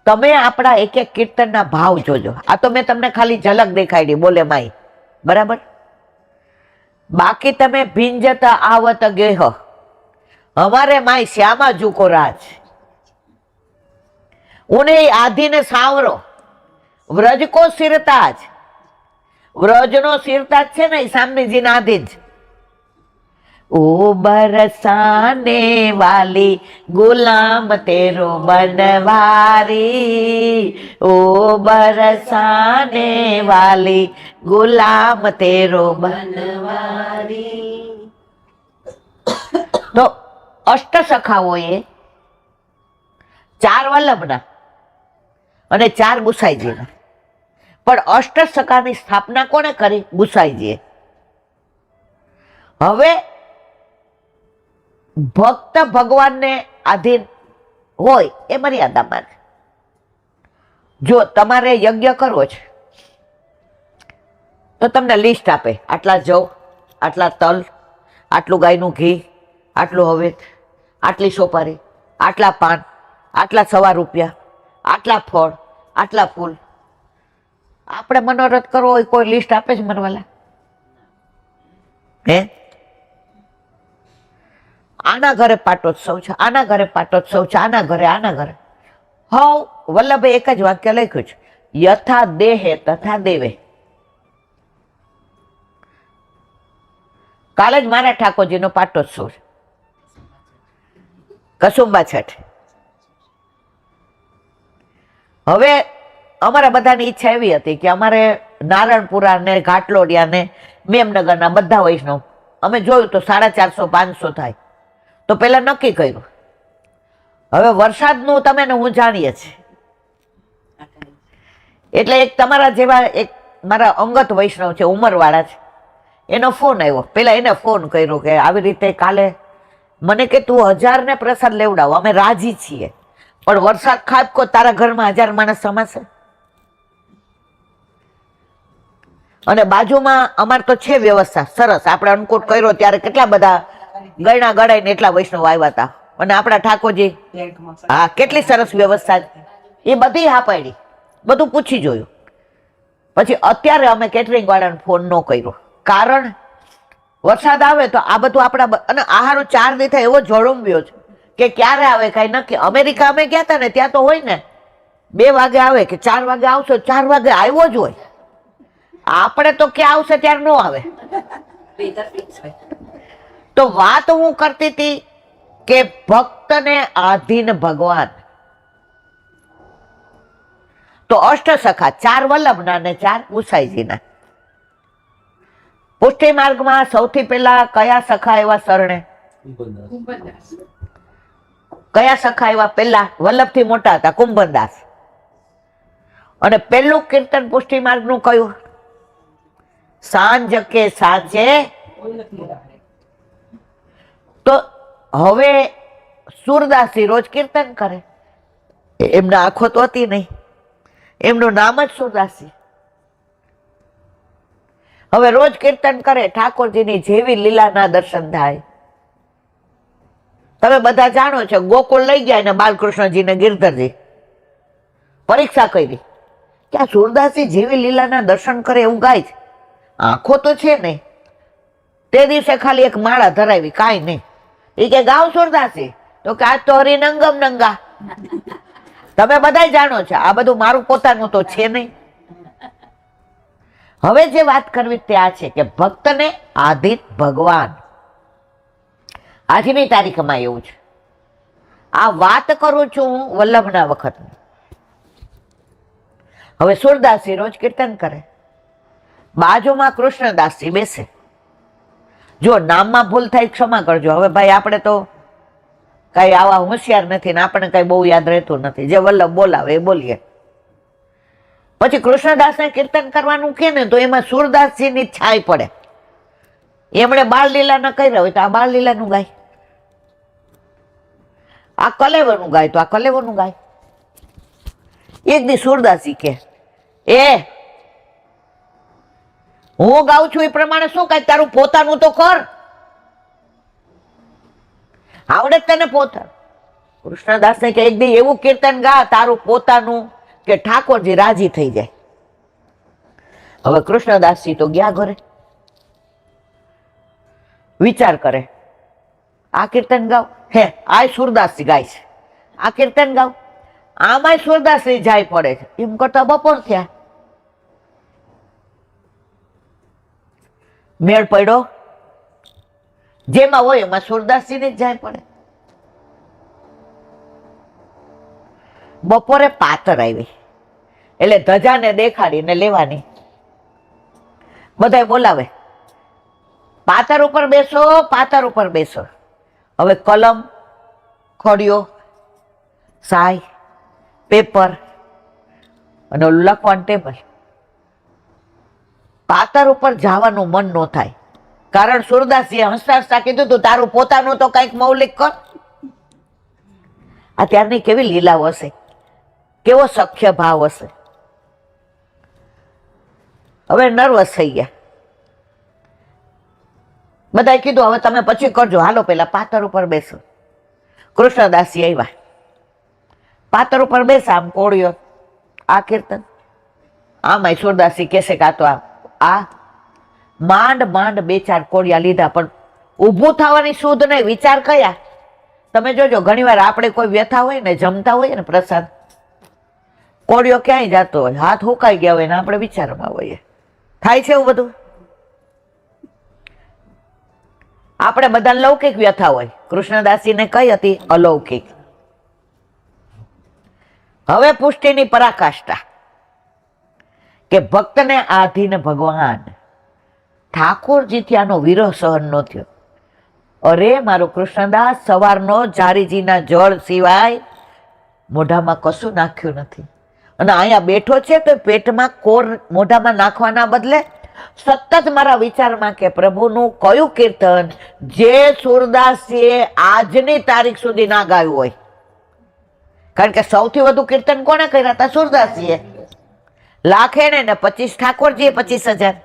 S1: તમે આપણા એક એક કીર્તનના ભાવ જોજો. આ તો મેં તમને ખાલી ઝલક દેખાડી, બોલે માઈ, બરાબર. બાકી તમે ભીંજતા આવત ગેહ, હમારે માય શ્યામા જુકો રાજ, ઉને આધીને સાવરો, વ્રજ કો સિરતાજ, વ્રજનો શિરતાજ છે ને એ સામનેજીના આધીન છે. ઓ બરસાને વાલી ગુલામ તેરો બનવારી, ઓ બરસાને વાલી ગુલામ તેરો બનવારી. તો અષ્ટસખાઓએ 4 વલ્લભના અને 4 ગુસાઈજીના, પણ અષ્ટસખાની સ્થાપના કોણે કરી? ગુસાઈજીએ. હવે ભક્ત ભગવાનને આધીન હોય એ મર્યાદામાં. જો તમારે યજ્ઞ કરવો છે તો તમને લિસ્ટ આપે, આટલા જવ, આટલા તલ, આટલું ગાયનું ઘી, આટલું હવેત, આટલી સોપારી, આટલા પાન, આટલા ₹1.25, આટલા ફળ, આટલા ફૂલ. આપણે મનોરથ કરવો હોય કોઈ લિસ્ટ આપે છે મનવાલા? હે? આના ઘરે પાટોત્સવ છે, આના ઘરે પાટોત્સવ છે, આના ઘરે, આના ઘરે. હવ વલ્લભે એક જ વાક્ય લખ્યું છે, યથા દેહે તથા દેવે. કાલે જ મારા ઠાકોરજીનો પાટોત્સવ છે, કસુંબા છઠ. હવે અમારા બધાની ઈચ્છા એવી હતી કે અમારે નારણપુરા ને ઘાટલોડિયા ને મેમનગરના બધા વૈષ્ણવ અમે જોયું તો 450-500 થાય. તો પેલા નક્કી કર્યું. હવે વરસાદનું તમે ને હું જાણીએ છીએ, એટલે એક તમારા જેવા એક મારા અંગત વૈષ્ણવ છે, ઉંમરવાળા છે, એનો ફોન આવ્યો. પેલા એને ફોન કર્યો કે આવી રીતે કાલે મને કે તું 1000 ને પ્રસાદ લેવડાવો, અમે રાજી છીએ, પણ વરસાદ ખાબકો તારા ઘરમાં 1000 માણસ સમાશે. અને બાજુમાં અમાર તો છે વ્યવસ્થા સરસ. આપણે અન્નકૂટ કર્યો ત્યારે કેટલા બધા ગયણા ગળાઈને એટલા વૈષ્ણવ આવ્યા હતા, અને આપણા ઠાકોરજી, હા, કેટલી સરસ વ્યવસ્થા. એ બધી હા પાડી, બધું પૂછી જોયું. પછી અત્યારે અમે કેટરિંગ વાળાને ફોન ન કર્યો, કારણ વરસાદ આવે તો આ બધું આપણા, અને આહારો 4 દી થાય એવો જોડુંબ્યો છે કે ક્યારે આવે કઈ નક્કી. અમેરિકા અમે ગયા હતા ને ત્યાં તો હોય ને 2 વાગે આવે કે 4 વાગે આવશે, 4 વાગે આવ્યો જ હોય. આપણે તો ક્યાં આવશે ત્યારે ન આવે. તો વાત હું કરતી હતી કે ભક્તને આધીન ભગવાન. તો અષ્ટસખા 4 વલ્લભના ને 4 ગુસાઈજીના. પુષ્ટિ માર્ગમાં સૌથી પહેલા કયા સખા એવા શરણે? કયા સખા એવા? પહેલા વલ્લભથી મોટા હતા કુંભનદાસ. અને પહેલું કીર્તન પુષ્ટિ માર્ગનું કયું? સાંજ કે સાંજે. તો હવે સુરદાસજી રોજ કીર્તન કરે, એમના આંખો તો હતી નહીં, એમનું નામ જ સુરદાસજી. હવે રોજ કીર્તન કરે, ઠાકોરજીની જેવી લીલાના દર્શન થાય. તમે બધા જાણો છો, ગોકુળ લઈ ગયા ને બાલકૃષ્ણજીને ગિરધરજી પરીક્ષા કરી કે આ સુરદાસજી જેવી લીલાના દર્શન કરે એવું ગાય છે, આંખો તો છે નહીં. તે દિવસે ખાલી એક માળા ધરાવી, કાંઈ નહીં. એ કે ગાવ સુરદાસજી, તો કે આજ તો હરિનંગમ નંગા. તમે બધા જાણો છો, આ બધું મારું પોતાનું તો છે નહીં. હવે જે વાત કરવી તે આ છે કે ભક્તને આધીન ભગવાન. આજની તારીખમાં એવું છે. આ વાત કરું છું હું વલ્લભના વખતની. હવે સુરદાસજી રોજ કીર્તન કરે, બાજુમાં કૃષ્ણદાસજી બેસે. જો નામમાં ભૂલ થાય ક્ષમા કરજો. હવે ભાઈ આપણે તો કઈ આવા હોશિયાર નથી ને આપણે કઈ બહુ યાદ રહેતું નથી, જે વલ્લભ બોલાવે એ બોલીએ. પછી કૃષ્ણદાસને કીર્તન કરવાનું કે ને તો એમાં સુરદાસજીની છાય પડે. એમણે બાળલીલા ન કર્યા હોય તો આ બાળલીલાનું ગાય, આ કલેવરનું ગાય તો આ કલેવરનું ગાય. એક દી સુરદાસજી કે એ હું ગાઉં છું એ પ્રમાણે શું કઈ તારું પોતાનું તો કર, આવડે તને પોતાનું. કૃષ્ણદાસને કે એક દી એવું કીર્તન ગા તારું પોતાનું કે ઠાકોરજી રાજી થઈ જાય. હવે કૃષ્ણદાસજી તો ગયા ઘરે, વિચાર કરે આ કીર્તન ગાવ, હે આ સુરદાસજી ગાય છે, આ કીર્તન ગાવ, આમાંય સુરદાસજી જાય પડે છે. એમ કરતા બપોર થયા. મેળ પડ્યો? જેમાં હોય એમાં સુરદાસજીને જ જાય પડે. બપોરે પાતર આવી એટલે ધજાને દેખાડીને લેવાની. બધાય બોલાવે, પાતર ઉપર બેસો, પાતર ઉપર બેસો. હવે કલમ, ખોડિયો, સાય, પેપર અને લખવાનું ટેબલ. પાતર ઉપર જવાનું મન ન થાય, કારણ સુરદાસજીએ હસતા હસતા કીધું તું તારું પોતાનું તો કંઈક મૌલિક કર. આ ત્યારની કેવી લીલાઓ હશે, કેવો સખ્ય ભાવ હશે. હવે નર્વસ થઈ ગયા. બધાએ કીધું હવે તમે પછી કરજો, હાલો પેલા પાતર ઉપર બેસો. કૃષ્ણદાસજી આવ્યા, પાતર ઉપર બેસા. આમ કોળિયો, આ કીર્તન, આમાં સુરદાસજી કહેશે કે આ તો આ માંડ માંડ 2-4 કોળિયા લીધા, પણ ઊભું થવાની સુધ નહીં. વિચાર કયા? તમે જોજો, ઘણી વાર આપણે કોઈ વ્યથા હોય ને, જમતા હોય ને પ્રસાદ, કોળિયો ક્યાંય જતો હોય, હાથ હુકાઈ ગયા હોય ને આપણે વિચારમાં હોઈએ. થાય છે એવું બધું? આપણે બધા લૌકિક વ્યથા હોય, કૃષ્ણદાસજીને કઈ હતી? અલૌકિક. હવે પુષ્ટિની પરાકાષ્ઠા કે ભક્તને આધીન ભગવાન. ઠાકોરજી ત્યાંનો વિરહ સહન ન થયો. અરે મારો કૃષ્ણદાસ સવારનો જારીજીના જળ સિવાય મોઢામાં કશું નાખ્યું નથી, અને અહીંયા બેઠો છે તો પેટમાં કોર મોઢામાં નાખવાના બદલે સતત મારા વિચારમાં કે પ્રભુનું કયું કીર્તન જે સુરદાસજીએ આજની તારીખ સુધી ના ગાયું હોય. કારણ કે સૌથી વધુ કીર્તન કોણે કર્યા હતા? સુરદાસજીએ. લાખે ને 25 ઠાકોરજીએ 25,000.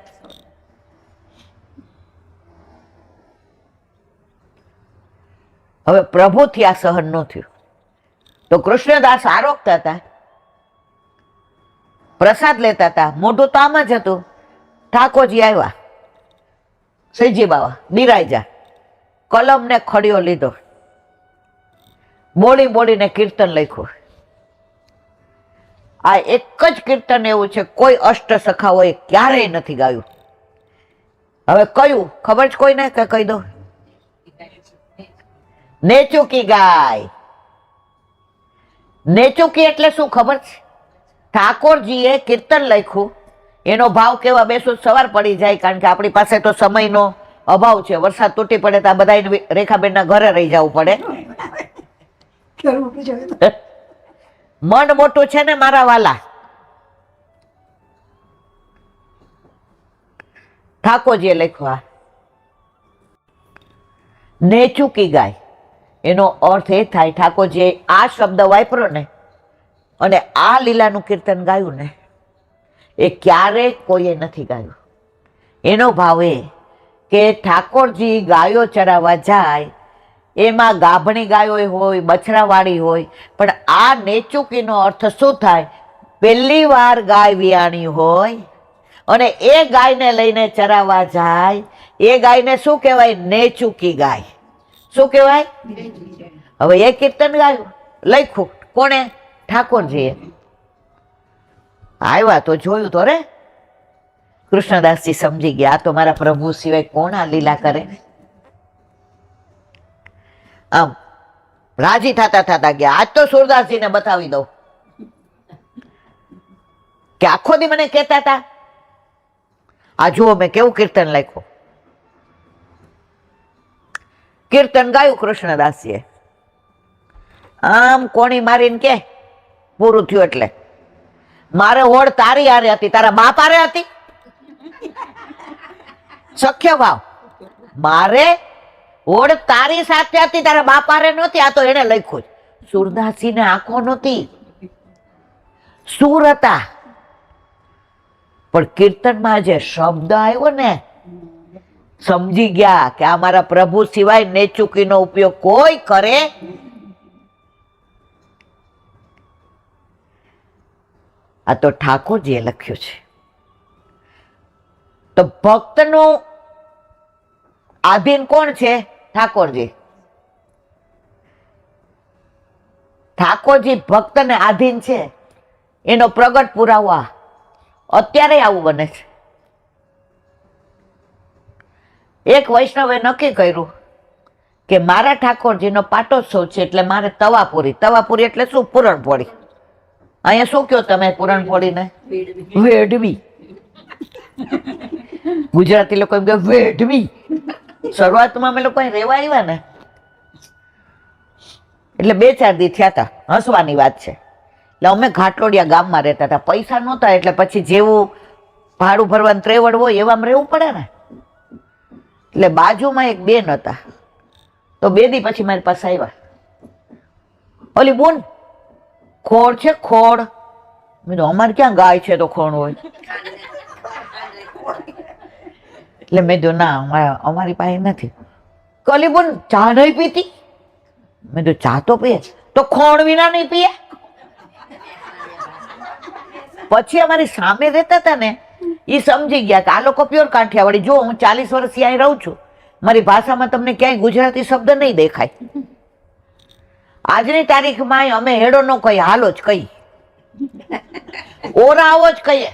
S1: હવે પ્રભુથી આ સહન ન થયું તો કૃષ્ણદાસ આરોગતા હતા, પ્રસાદ લેતા હતા, મોઢું તો આમ જ હતું. ઠાકોરજી આવ્યા, શ્રીજી બાવા બિરાજા, કલમ ને ખડિયો લીધો, બોલી બોલીને કીર્તન લખ્યું. આ એક જ કીર્તન એવું છે કોઈ અષ્ટ સખાઓએ ક્યારેય નથી ગાયું. હવે કયું ખબર છે કોઈને? કે કહી દો. નેચુકી ગાય. નેચુકી એટલે શું ખબર છે? ઠાકોરજીએ કીર્તન લખ્યું, એનો ભાવ કેવા બેસું સવાર પડી જાય, કારણ કે આપણી પાસે તો સમયનો અભાવ છે. વરસાદ તૂટી પડે તો આ બધા રેખાબેનના ઘરે રહી જવું પડે. મન મોટું છે ને મારા વાલા. ઠાકોરજીએ લખ્યું નેચુકી ગાય. એનો અર્થ એ થાય ઠાકોરજીએ આ શબ્દ વાપર્યો ને અને આ લીલાનું કીર્તન ગાયું ને, એ ક્યારેય કોઈએ નથી ગાયું. એનો ભાવ એ કે ઠાકોરજી ગાયો ચરાવવા જાય, એમાં ગાભણી ગાયો હોય, બછડાવાળી હોય, પણ આ નેચુકીનો અર્થ શું થાય? પહેલી વાર ગાય વિયાણી હોય અને એ ગાયને લઈને ચરાવવા જાય, એ ગાયને શું કહેવાય? નેચુકી ગાય. શું કહેવાય? હવે એ કીર્તન ગાયું, લખ્યું કોણે? ઠાકોરજીએ. આવ્યા તો જોયું તો રે, કૃષ્ણદાસજી સમજી ગયા આ તો મારા પ્રભુ સિવાય કોણ આ લીલા કરે. આમ રાજી થતા થતા ગયા. આજ તો સુરદાસજીને બતાવી દઉં કે આખો દી મને કહેતા હતા આ જુઓ મેં કેવું કીર્તન લખ્યું. કીર્તન ગાયું કૃષ્ણદાસજીએ. આમ કોણી મારીને કે પૂરું થયું એટલે મારે હોડ તારી હારે હતી, તારા બાપ હારે હતી. સખ્ય ભાવ. મારે હોડ તારી સાથે હતી, તારા બાપ હારે નહોતી. આ તો એને લખ્યું. સુરદાસજીને આંખો નહોતી, સુર હતા, પણ કીર્તનમાં જે શબ્દ આવ્યો ને સમજી ગયા કે આ મારા પ્રભુ સિવાય નેચુકીનો ઉપયોગ કોઈ કરે. આ તો ઠાકોરજીએ લખ્યું છે. તો ભક્તનું આધીન કોણ છે? ઠાકોરજી. ઠાકોરજી ભક્તને આધીન છે, એનો પ્રગટ પુરાવો અત્યારે આવું બને છે. એક વૈષ્ણવે નક્કી કર્યું કે મારા ઠાકોરજીનો પાટોત્સવ છે એટલે મારે તવાપુરી. તવાપુરી એટલે શું? પૂરણપોળી. અહીંયા શું કહો તમે પૂરણપોળીને? વેડવી. ગુજરાતી લોકો એમ કે વેડવી. શરૂઆતમાં અમે લોકો રહેવા આવ્યા ને એટલે 2-4 દી થયા હતા. હસવાની વાત છે. એટલે અમે ઘાટલોડિયા ગામમાં રહેતા હતા. પૈસા નહોતા એટલે પછી જેવું ભાડું ભરવાનું ત્રેવડ હોય એવામાં રહેવું પડે ને. એટલે બાજુમાં એક બેન હતા. તો 2 દી પછી મારી પાસે આવ્યા. ઓલી બોન ખોળ છે? ખોળ. મેં તો અમારે ક્યાં ગાય છે તો ખોળ હોય. એટલે મેં તો ના, અમારી પાસે નથી. ઓલી બોન ચા નહીં પીતી? મેં તો ચા તો પીએ, તો ખોળ વિના નહીં પીએ. પછી અમારી સામે રહેતા હતા ને એ સમજી ગયા કે આ લોકો પ્યોર કાઠિયાવાડી. જો હું 40 વર્ષ અહીં રહું છું, મારી ભાષામાં તમને ક્યાંય ગુજરાતી શબ્દ નહીં દેખાય. આજની તારીખમાં અમે હેડો ન કહીએ, હાલો જ કહીએ, ઓરા આવો જ કહીએ,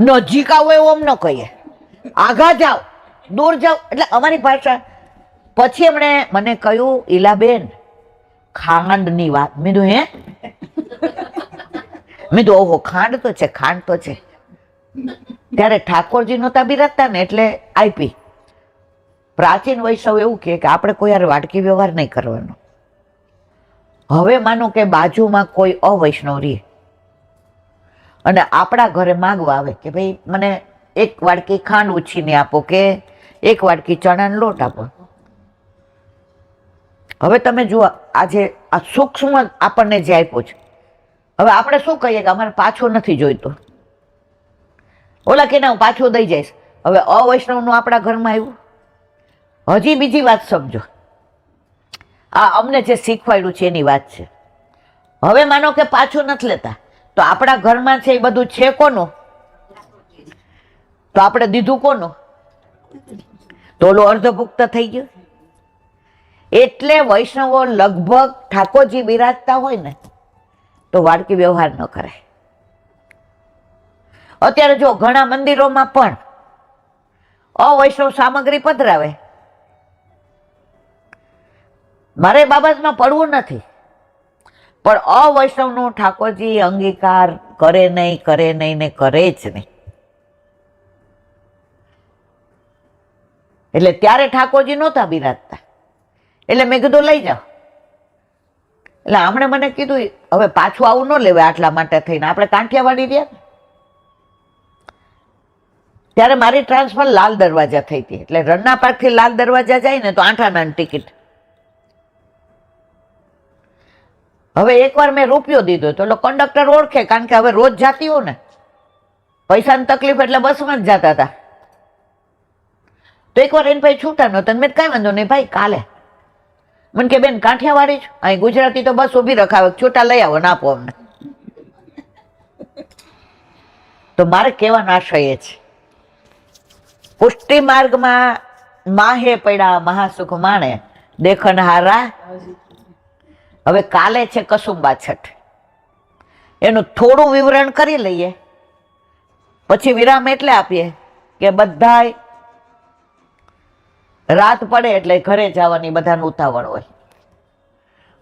S1: નજીક આવો એમ ન કહીએ, આઘા જાઓ, દૂર જાઓ. એટલે અમારી ભાષા. પછી એમણે મને કહ્યું, ઈલાબેન ખાંડની વાત. મેં કીધું હે? મેં તો ઓહો, ખાંડ તો છે, ખાંડ તો છે. ત્યારે ઠાકોરજી નહોતા બિરાજતા ને એટલે આપી. પ્રાચીન વૈષ્ણવ એવું કે આપણે કોઈ યાર વાટકી વ્યવહાર નહીં કરવાનો. હવે માનો કે બાજુમાં કોઈ અવૈષ્ણવ રહે અને આપણા ઘરે માગવા આવે કે ભાઈ મને 1 વાટકી ખાંડ ઉછીને આપો કે 1 વાટકી ચણાનો લોટ આપો. હવે તમે જુઓ, આજે આ સૂક્ષ્મ આપણને જે આપ્યું છે, હવે આપણે શું કહીએ કે અમારે પાછું નથી જોઈતું. ઓલા કે ના, હું પાછું દઈ જઈશ. હવે અવૈષ્ણવનું આપણા ઘરમાં આવ્યું. હજી બીજી વાત સમજો, આ અમને જે શીખવાડ્યું છે એની વાત છે. હવે માનો કે પાછું નથી લેતા, તો આપણા ઘરમાં છે એ બધું છે કોનું? તો આપણે દીધું કોનું? તો ઓલું અર્ધભુક્ત થઈ ગયું. એટલે વૈષ્ણવો લગભગ ઠાકોરજી બિરાજતા હોય ને તો વાડકી વ્યવહાર ન કરાય. અત્યારે જો ઘણા મંદિરોમાં પણ અવૈષ્ણવ સામગ્રી પધરાવે. મારે બાબતમાં પડવું નથી, પણ અવૈષ્ણવનું ઠાકોરજી અંગીકાર કરે નહીં, કરે નહીં ને કરે જ નહીં. એટલે ત્યારે ઠાકોરજી નહોતા બિરાજતા. એટલે મેં કીધું લઈ જાઓ. એટલે હમણે મને કીધું હવે પાછું આવું ન લેવાય આટલા માટે થઈને. આપણે કાંઠિયાવાડી રહ્યા ને ત્યારે મારી ટ્રાન્સફર લાલ દરવાજા થઈ હતી. એટલે રણના પાર્કથી લાલ દરવાજા જાય ને તો 8 આનાની ટિકિટ. હવે એકવાર મેં રૂપિયો દીધો તો કંડક્ટર ઓળખે, કારણ કે હવે રોજ જાતી હો ને, પૈસાની તકલીફ એટલે બસમાં જ જતા હતા. તો એકવાર એને ભાઈ છૂટા નહોતા. મેં કાંઈ વાંધો નહીં ભાઈ, કાલે. મને કે બેન કાંઠિયાવાડી જ, અહીં ગુજરાતી તો બસ ઊભી રખાવે, છૂટા લઈ આવો ને આપો અમને. તો મારે કહેવાનો આશય એ છે, પુષ્ટિ માર્ગમાં માહે પડ્યા મહાસુખ માણે દેખન હારા. હવે કાલે છે કસુંબા છઠ. એનું થોડું વિવરણ કરી લઈએ, પછી વિરામ એટલે આપીએ કે બધાય રાત પડે એટલે ઘરે જવાની બધાને ઉતાવળ હોય.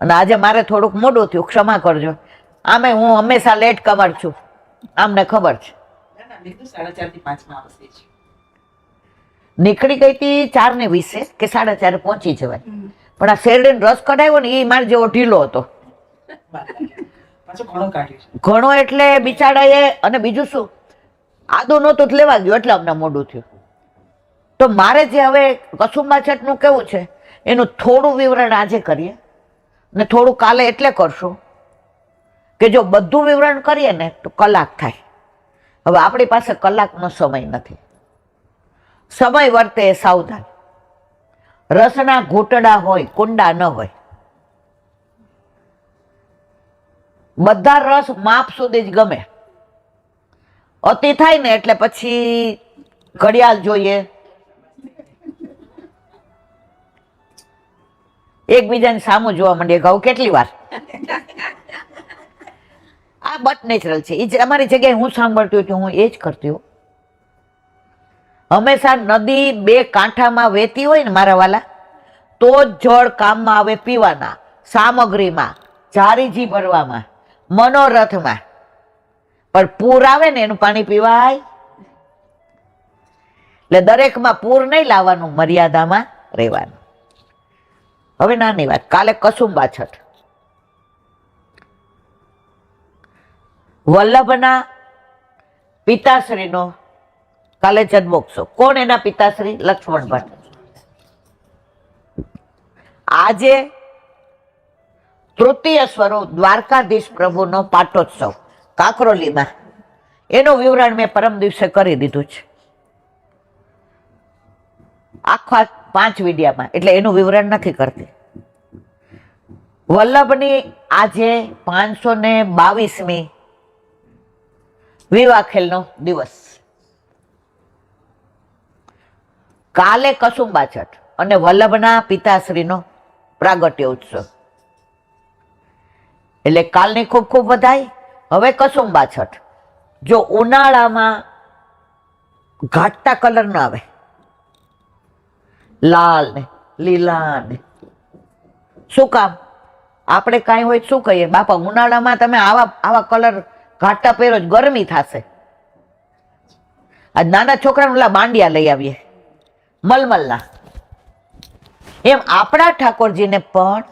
S1: અને આજે મારે થોડુંક મોડું થયું, ક્ષમા કરજો. આમે હું હંમેશા લેટ કમર છું, આમને ખબર છે. નીકળી ગઈ હતી 4:20 કે 4:30 પહોંચી જવાય. પણ આ શેરડીનો રસ કઢાવ્યો ને એ મારે જેવો ઢીલો હતો. ઘણો એટલે બિચારાએ. અને બીજું શું, આદુ નહોતું લેવા ગયું એટલે અમને મોડું થયું. તો મારે જે હવે કસુંબા છઠનું કેવું છે એનું થોડું વિવરણ આજે કરીએ ને થોડું કાલે એટલે કરશું કે જો બધું વિવરણ કરીએ ને તો કલાક થાય. હવે આપણી પાસે કલાકનો સમય નથી. સમય વર્તે સાવધાન. રસના ઘૂંટડા હોય, કુંડા ન હોય. બધા રસ માપ સુધી જ ગમે. અતિ થાય ને એટલે પછી ઘડિયાળ જોઈએ, એકબીજાની સામું જોવા માંડીએ. ઘઉં કેટલી વાર. આ બટ નેચરલ છે. એ અમારી જગ્યાએ હું સાંભળતી હતી હું એ જ કરતી હોઉં. હંમેશા નદી બે કાંઠામાં વહેતી હોય ને મારા વાલા, તો જ જળ કામમાં આવે, પીવાના, સામગ્રીમાં, જારીજી ભરવામાં, મનોરથમાં. પણ પૂર આવે ને એનું પાણી પીવાય. એટલે દરેકમાં પૂર નહીં લાવવાનું, મર્યાદામાં રહેવાનું. હવે નાની વાત, કાલે કસુંબા છઠ. વલ્લભના પિતાશ્રીનો કાલે જન્મોત્સવ. કોણ એના પિતાશ્રી? લક્ષ્મણ ભટ્ટ. આજે તૃતીય સ્વરૂપ દ્વારકાધીશ પ્રભુનો પાટોત્સવ કાકરોલીમાં. એનું વિવરણ મેં પરમ દિવસે કરી દીધું છે આખા 5 વિડિયામાં, એટલે એનું વિવરણ નથી કરતી. વલ્લભની આજે 522મી વિવાહ ખેલનો દિવસ. કાલે કસુંબા છઠ અને વલ્લભના પિતાશ્રીનો પ્રાગટ્ય ઉત્સવ. એટલે કાલની ખૂબ ખૂબ વધાઈ. હવે કસુંબા છઠ. જો ઉનાળામાં ઘાટા કલર ન આવે, લાલ ને લીલા ને, શું કામ? આપણે કાંઈ હોય શું કહીએ, બાપા ઉનાળામાં તમે આવા કલર ઘાટા પહેરો, ગરમી થશે. આ નાના છોકરાને ઓલા બાંડિયા લઈ આવીએ મલમલના. એમ આપણા ઠાકોરજીને પણ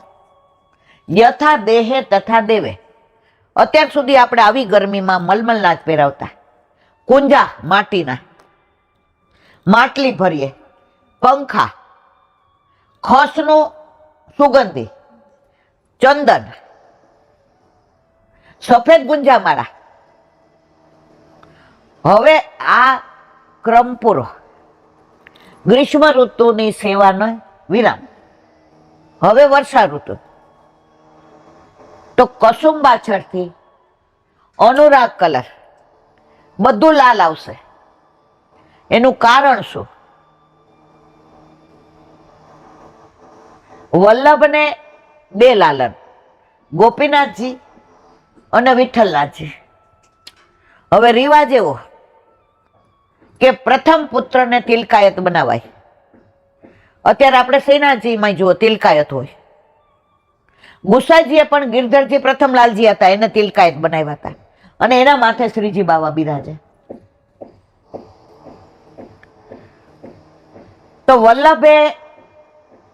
S1: યથા દેહે તથા દેવે. અત્યાર સુધી આપણે આવી ગરમીમાં મલમલના જ પહેરાવતા, કુંજા માટીના, માટલી ભરીએ, પંખા, ખસનું સુગંધી, ચંદન, સફેદ ગુંજા માળા. હવે આ ક્રમ પૂરો. ગ્રીષ્મ ઋતુની સેવાનો વિરામ. હવે વર્ષા ઋતુ. તો કસુંબા છઠથી અનુરાગ કલર બધું લાલ આવશે. એનું કારણ શું? વલ્લભને 2 લાલન, ગોપીનાથજી અને વિઠ્ઠલનાથજી. હવે રિવાજ એવો કે પ્રથમ પુત્રને તિલકાયત બનાવાય. અત્યારે આપણે શ્રીનાથજીમાં જુઓ તિલકાયત હોય. ગુસાઈજીએ પણ ગિરધરજી પ્રથમ લાલજી હતા, એને તિલકાયત બનાવ્યા હતા, અને એના માથે શ્રીજી બાવા બિરાજે. તો વલ્લભે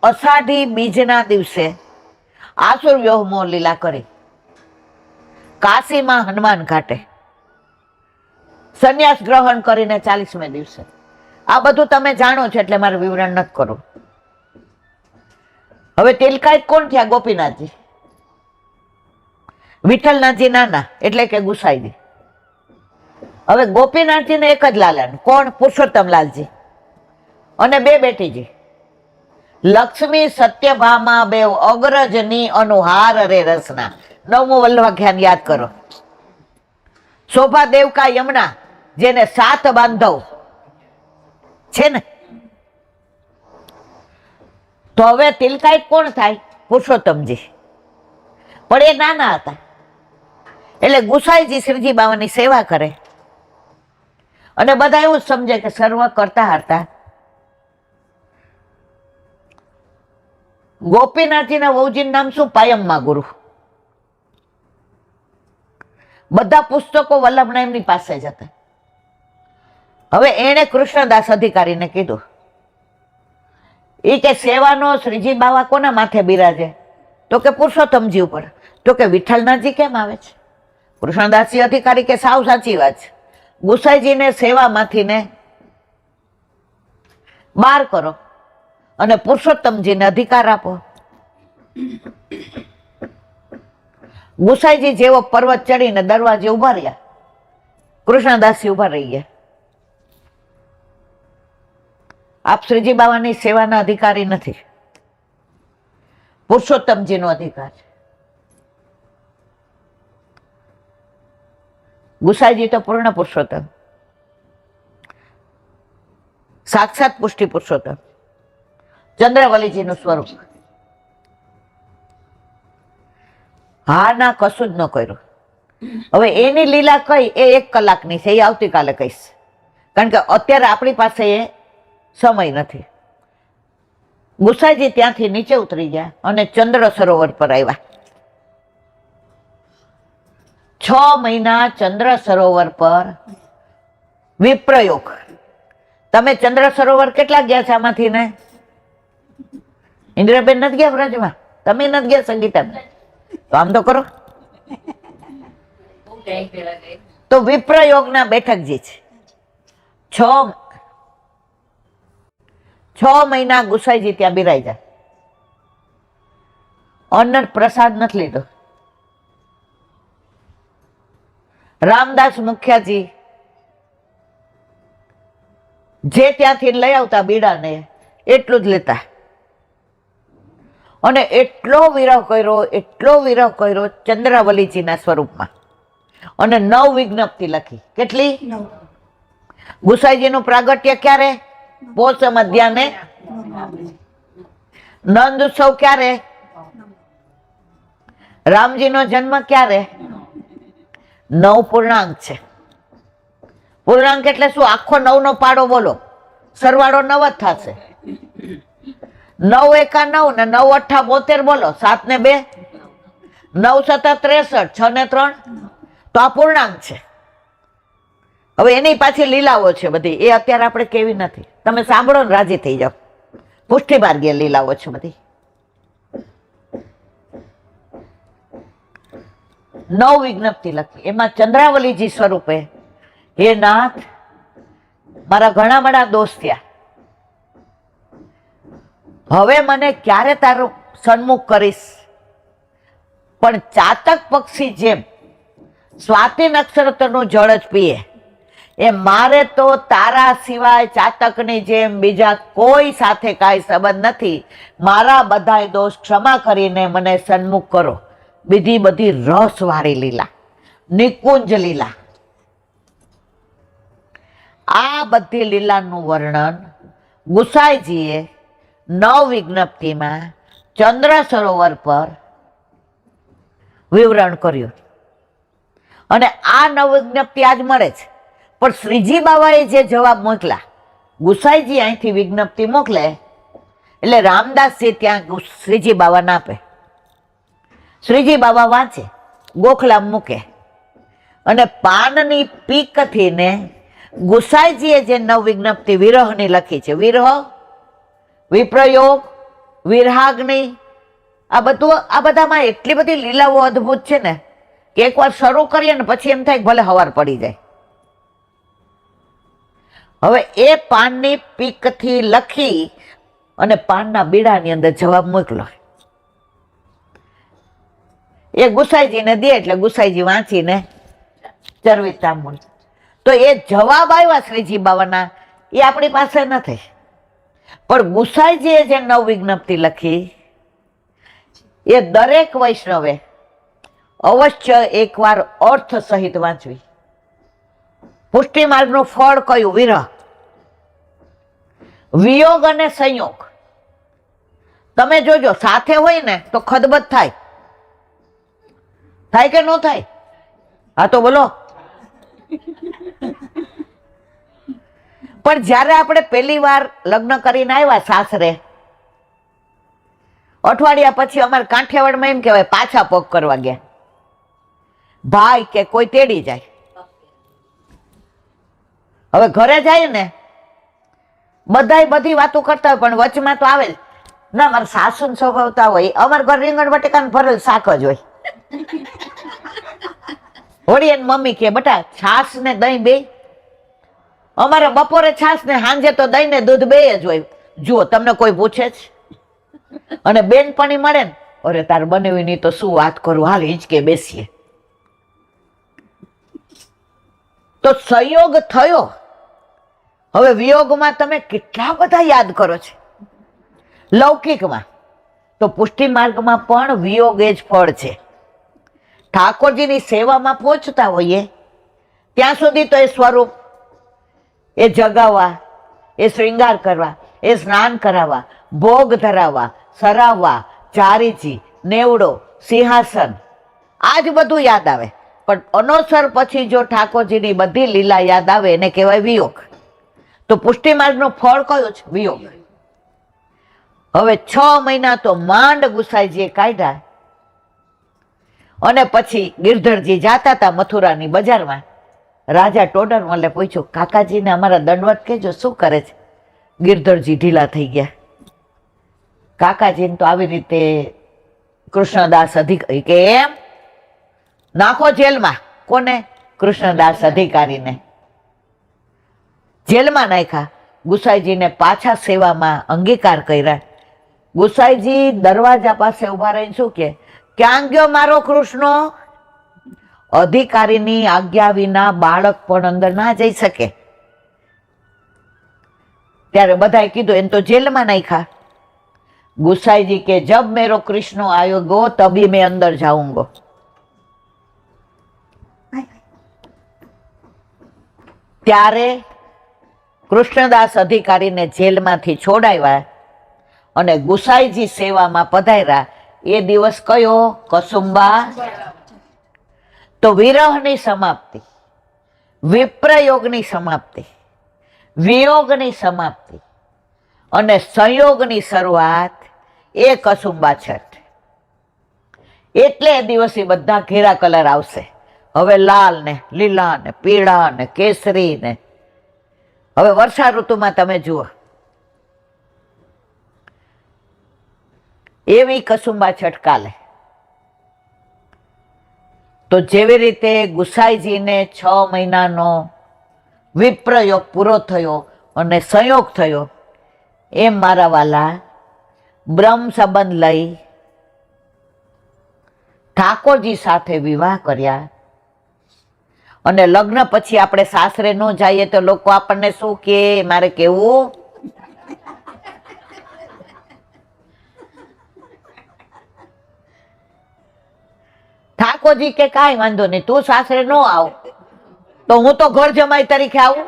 S1: અષાઢી બીજના દિવસે આસુર વ્યોમો લીલા કરી કાશીમાં હનુમાન ઘાટે સંન્યાસ ગ્રહણ કરીને 40મે દિવસે. આ બધું તમે જાણો છો એટલે મારે વિવરણ નથી કરું. હવે તિલકાયત કોણ થયા? ગોપીનાથજી. વિઠ્ઠલનાથજી નાના એટલે કે ગુસાઈજી. હવે ગોપીનાથજીને એક જ લાલન, કોણ? પુરુષોત્તમ લાલજી અને 2 બેટીજી, લક્ષ્મી સત્યભામા બેવ અગ્રજની અનુહાર રે રસના. 9મું વલ્લભાખ્યાન યાદ કરો. શોભા દેવકા યમુના, જેને 7 બાંધવ છે ને. તો હવે તિલકાયત કોણ થાય? પુરુષોત્તમજી. પણ એ નાના હતા એટલે ગુસાઈજી શ્રીજી બાવાની સેવા કરે, અને બધા એવું જ સમજે કે સર્વ કરતા હતા. ગોપીનાથજીના વહુજીનું નામ શું? પાયમ્મા ગુરુ. બધા પુસ્તકો વલ્લભના એમની પાસે જ હતા. હવે એણે કૃષ્ણદાસ અધિકારીને કીધું, એ કે સેવાનો શ્રીજી બાવા કોના માથે બિરાજે? તો કે પુરુષોત્તમજી ઉપર. તો કે વિઠ્ઠલનાથજી કેમ આવે છે? કૃષ્ણદાસજી અધિકારી કે સાવ સાચી વાત છે, ગુસાઈજીને સેવામાંથી ને બહાર કરો અને પુરુષોત્તમજીને અધિકાર આપો. ગુસાઈજી જેવો પર્વત ચડીને દરવાજે ઉભા રહ્યા, કૃષ્ણદાસજી ઉભા રહી ગયા. આપ શ્રીજી બાવાની સેવાના અધિકારી નથી, પુરુષોત્તમજીનો અધિકાર છે. ગુસાઈજી તો પૂર્ણ પુરુષોત્તમ, સાક્ષાત પુષ્ટિ પુરુષોત્તમ, ચંદ્રવલીજીનું સ્વરૂપ. હા ના કશું જ ન કર્યું. હવે એની લીલા કઈ એ 1 કલાકની છે, એ આવતીકાલે કહીશ. કારણ કે અત્યારે આપણી પાસે એ સમય નથી. ગુસાઈજી ત્યાંથી નીચે ઉતરી ગયા અને ચંદ્ર સરોવર પર આવ્યા. 6 મહિના ચંદ્ર સરોવર પર વિપ્રયોગ. તમે ચંદ્ર સરોવર કેટલા ગયા છે આમાંથી ને? ઇન્દ્રબેન નથી ગયા વ્રજમાં? તમે નથી ગયા સંગીતાબેન? તો આમ તો કરો. તો વિપ્રયોગના બેઠકજી છે. 6 મહિના ગુસાઈજી ત્યાં બિરાઈ જાય. અન્ન પ્રસાદ નથી લીધો. રામદાસ મુખિયાજી જે ત્યાંથી લઈ આવતા બીડાને એટલું જ લેતા. અને એટલો વિરહ કર્યો ચંદ્રાવલીજીના સ્વરૂપમાં. અને 9 વિજ્ઞપ્તિ લખી. કેટલી? ગુસાઈજીનું પ્રાગટ્ય ક્યારે? પોષ મધ્યાને. નંદ ઉત્સવ ક્યારે? રામજીનો જન્મ ક્યારે? 9 પૂર્ણાંક છે. પૂર્ણાંક એટલે શું? આખો 9 નો પાડો બોલો, સરવાળો 9 જ થશે. 9 એકા 9 ને 9 અઠ્ઠા 72 બોલો, 7 ને 2 9 સત્તા 63, 6 ને 3. તો આ પૂર્ણાંક છે. હવે એની પાછી લીલાઓ છે બધી, એ અત્યારે આપણે કેવી નથી. તમે સાંભળો ને રાજી થઈ જાઓ. પુષ્ટિ માર્ગીય લીલાઓ છે બધી. 9 વિજ્ઞપ્તિ લખી. એમાં ચંદ્રાવલીજી સ્વરૂપે, હે નાથ, મારા ઘણા બધા દોષ થયા, હવે મને ક્યારે તારું સન્મુખ કરીશ? પણ ચાતક પક્ષી જેમ સ્વાતિ નક્ષત્રનું જળ જ પીએ, એ મારે તો તારા સિવાય ચાતકની જેમ બીજા કોઈ સાથે કાંઈ સંબંધ નથી. મારા બધાય દોષ ક્ષમા કરીને મને સન્મુખ કરો. બીજી બધી રસવાળી લીલા, નિકુંજ લીલા, આ બધી લીલાનું વર્ણન ગુસાઈજીએ 9 વિજ્ઞપ્તિમાં ચંદ્ર સરોવર પર વિવરણ કર્યું. અને આ 9 વિજ્ઞપ્તિ આજ મળે છે. પણ શ્રીજી બાવાએ જે જવાબ મોકલા, ગુસાઈજી અહીંથી વિજ્ઞપ્તિ મોકલે એટલે રામદાસજી ત્યાં શ્રીજી બાવાને આપે. શ્રીજી બાબા વાંચે, ગોખલા મૂકે, અને પાનની પીકથી ને ગુસાઈજીએ જે 9 વિજ્ઞપ્તિ વિરહની લખી છે, વિરહ, વિપ્રયોગ, વિરહાગ્નિ, આ બધામાં એટલી બધી લીલાઓ અદ્ભુત છે ને કે એકવાર શરૂ કરીએ ને પછી એમ થાય કે ભલે હવાર પડી જાય. હવે એ પાનની પીકથી લખી અને પાનના બીડાની અંદર જવાબ મોકલો. એ ગુસાઈજીને દે એટલે ગુસાઈજી વાંચીને ચરવિતા મૂળ. તો એ જવાબ આવ્યા શ્રીજી બાવાના, એ આપણી પાસે નથી. પણ ગુસાઈજીએ જે 9 વિજ્ઞપ્તિ લખી, એ દરેક વૈષ્ણવે અવશ્ય એકવાર અર્થ સહિત વાંચવી. પુષ્ટિ માર્ગનું ફળ કયું? વિરહ, વિયોગ અને સંયોગ. તમે જોજો સાથે હોય ને તો ખદબદ થાય. થાય કે ન થાય? હા તો બોલો. પણ જ્યારે આપણે પહેલી વાર લગ્ન કરીને આવ્યા સાસરે, અઠવાડિયા પછી અમારે કાંઠિયાવાડમાં એમ કહેવાય પાછા પગ કરવા ગયા. ભાઈ કે કોઈ તેડી જાય. હવે ઘરે જાય ને બધાય બધી વાતો કરતા હોય, પણ વચમાં તો આવે ના, મારા સાસુ સ્વભાવતા હોય. અમારા ઘર રીંગણ બટેકાનું ભરેલ શાક જ હોય. વળી એની મમ્મી કે બેટા છાસ ને દહીં બે. અમારે બપોરે છાસ ને સાંજે તો દહીં ને દૂધ બે જ હોય. જુઓ, તમને કોઈ પૂછે છે? અને બેનપણી મળે ને, અરે તાર બનાવીની તો શું વાત કરું, હાલ હિંચકે બેસીએ. તો સંયોગ થયો. હવે વિયોગમાં તમે કેટલા બધા યાદ કરો છો. લૌકિકમાં તો પુષ્ટિ માર્ગમાં પણ વિયોગ એ જ ફળ છે. ઠાકોરજીની સેવામાં પહોંચતા હોઈએ ત્યાં સુધી તો એ સ્વરૂપ, એ જગાવવા, એ શ્રૃંગાર કરવા, એ સ્નાન કરાવવા, ભોગ ધરાવવા, સરાવવા, ચારીજી, નેવડો, સિંહાસન, આ જ બધું યાદ આવે. પણ અનોસર પછી જો ઠાકોરજીની બધી લીલા યાદ આવે એને કહેવાય વિયોગ. તો પુષ્ટિ માર્ગનું ફળ કયું છે? વિયોગ. હવે 6 મહિના તો માંડ ગુસાઈજીએ કાઢ્યા, અને પછી ગિરધરજી જાતા હતા મથુરાની બજારમાં. રાજા ટોડરમલે પૂછ્યું, કાકાજીને અમારા દંડવત કહેજો, શું કરે છે? ગિરધરજી ઢીલા થઈ ગયા. કાકાજીને તો આવી રીતે કૃષ્ણદાસ અધિકારી કે એમ નાખો જેલમાં. કોને? કૃષ્ણદાસ અધિકારીને જેલમાં નાખ્યા. ગુસાઈજીને પાછા સેવામાં અંગીકાર કર્યા. ગુસાઈજી દરવાજા પાસે ઉભા રહીને શું કે, ક્યાં ગયો મારો કૃષ્ણ? અધિકારીની આજ્ઞા વિના બાળક પણ અંદર ના જઈ શકે. ત્યારે બધાએ કીધું એને તો જેલમાં નાખ્યા. ગુસાઈજી કે જબ મેરો કૃષ્ણ આયોગો તभी मैं अंदर जाऊंगा. ત્યારે કૃષ્ણદાસ અધિકારીને જેલમાંથી છોડાવ્યા અને ગુસાઈજી સેવામાં પધાર્યા. એ દિવસ કયો? કસુંબા. તો વિરહની સમાપ્તિ, વિપ્રયોગની સમાપ્તિ, વિયોગની સમાપ્તિ અને સંયોગની શરૂઆત એ કસુંબા છઠ. એટલે એ દિવસે બધા ઘેરા કલર આવશે. હવે લાલ ને લીલા ને પીળા ને કેસરી ને. હવે વર્ષા ઋતુમાં તમે જુઓ એવી કસુંબા છઠ કાલે. તો જેવી રીતે ગુસાઈજીને 6 મહિનાનો વિપ્રયોગ પૂરો થયો અને સંયોગ થયો, એમ મારા વાલા બ્રહ્મ સંબંધ લઈ ઠાકોરજી સાથે વિવાહ કર્યા. અને લગ્ન પછી આપણે સાસરે ન જઈએ તો લોકો આપણને શું કે? મારે કેવું? ઠાકોરજી કે કાંઈ વાંધો નહીં, તું સાસરે ન આવ તો હું તો ઘર જમાઈ તરીકે આવું.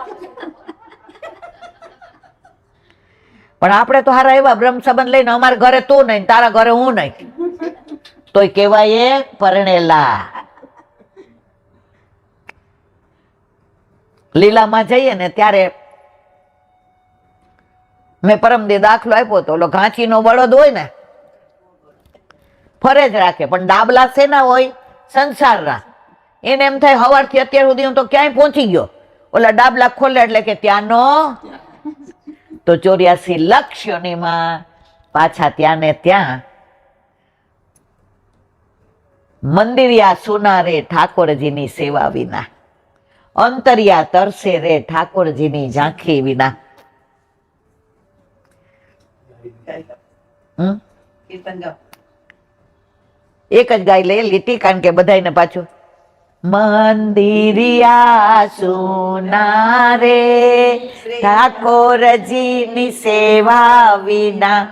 S1: પણ આપણે તો હારા એવા બ્રહ્મ સંબંધ લઈને અમારા ઘરે તું નહીં, તારા ઘરે હું નહીં, તોય કહેવાય એ પરણેલા. લીલામાં જઈએ ને ત્યારે મેં પરમદી દાખલો આપ્યો તો, ઓલો ઘાંચીનો બળદ હોય ને ફરે જ રાખે, પણ ડાબલા શેના હોય? સંસારના. એને એમ થાય સવારથી અત્યાર સુધી હું તો ક્યાંય પહોંચી ગયો. ઓલા ડાબલા ખોલે એટલે કે ત્યાંનો. તો 84 લક્ષ પાછા ત્યાં ને ત્યાં મંદિરિયા સુના રે ઠાકોરજીની સેવા વિના, અંતરિયા તરસે રે ઠાકોરજીની ઝાંખી વિના. એક જ ગાઈ લે લીટી, કારણ કે બધાને પાછું મંદિરિયા સુના રે ઠાકોરજીની સેવા વિના,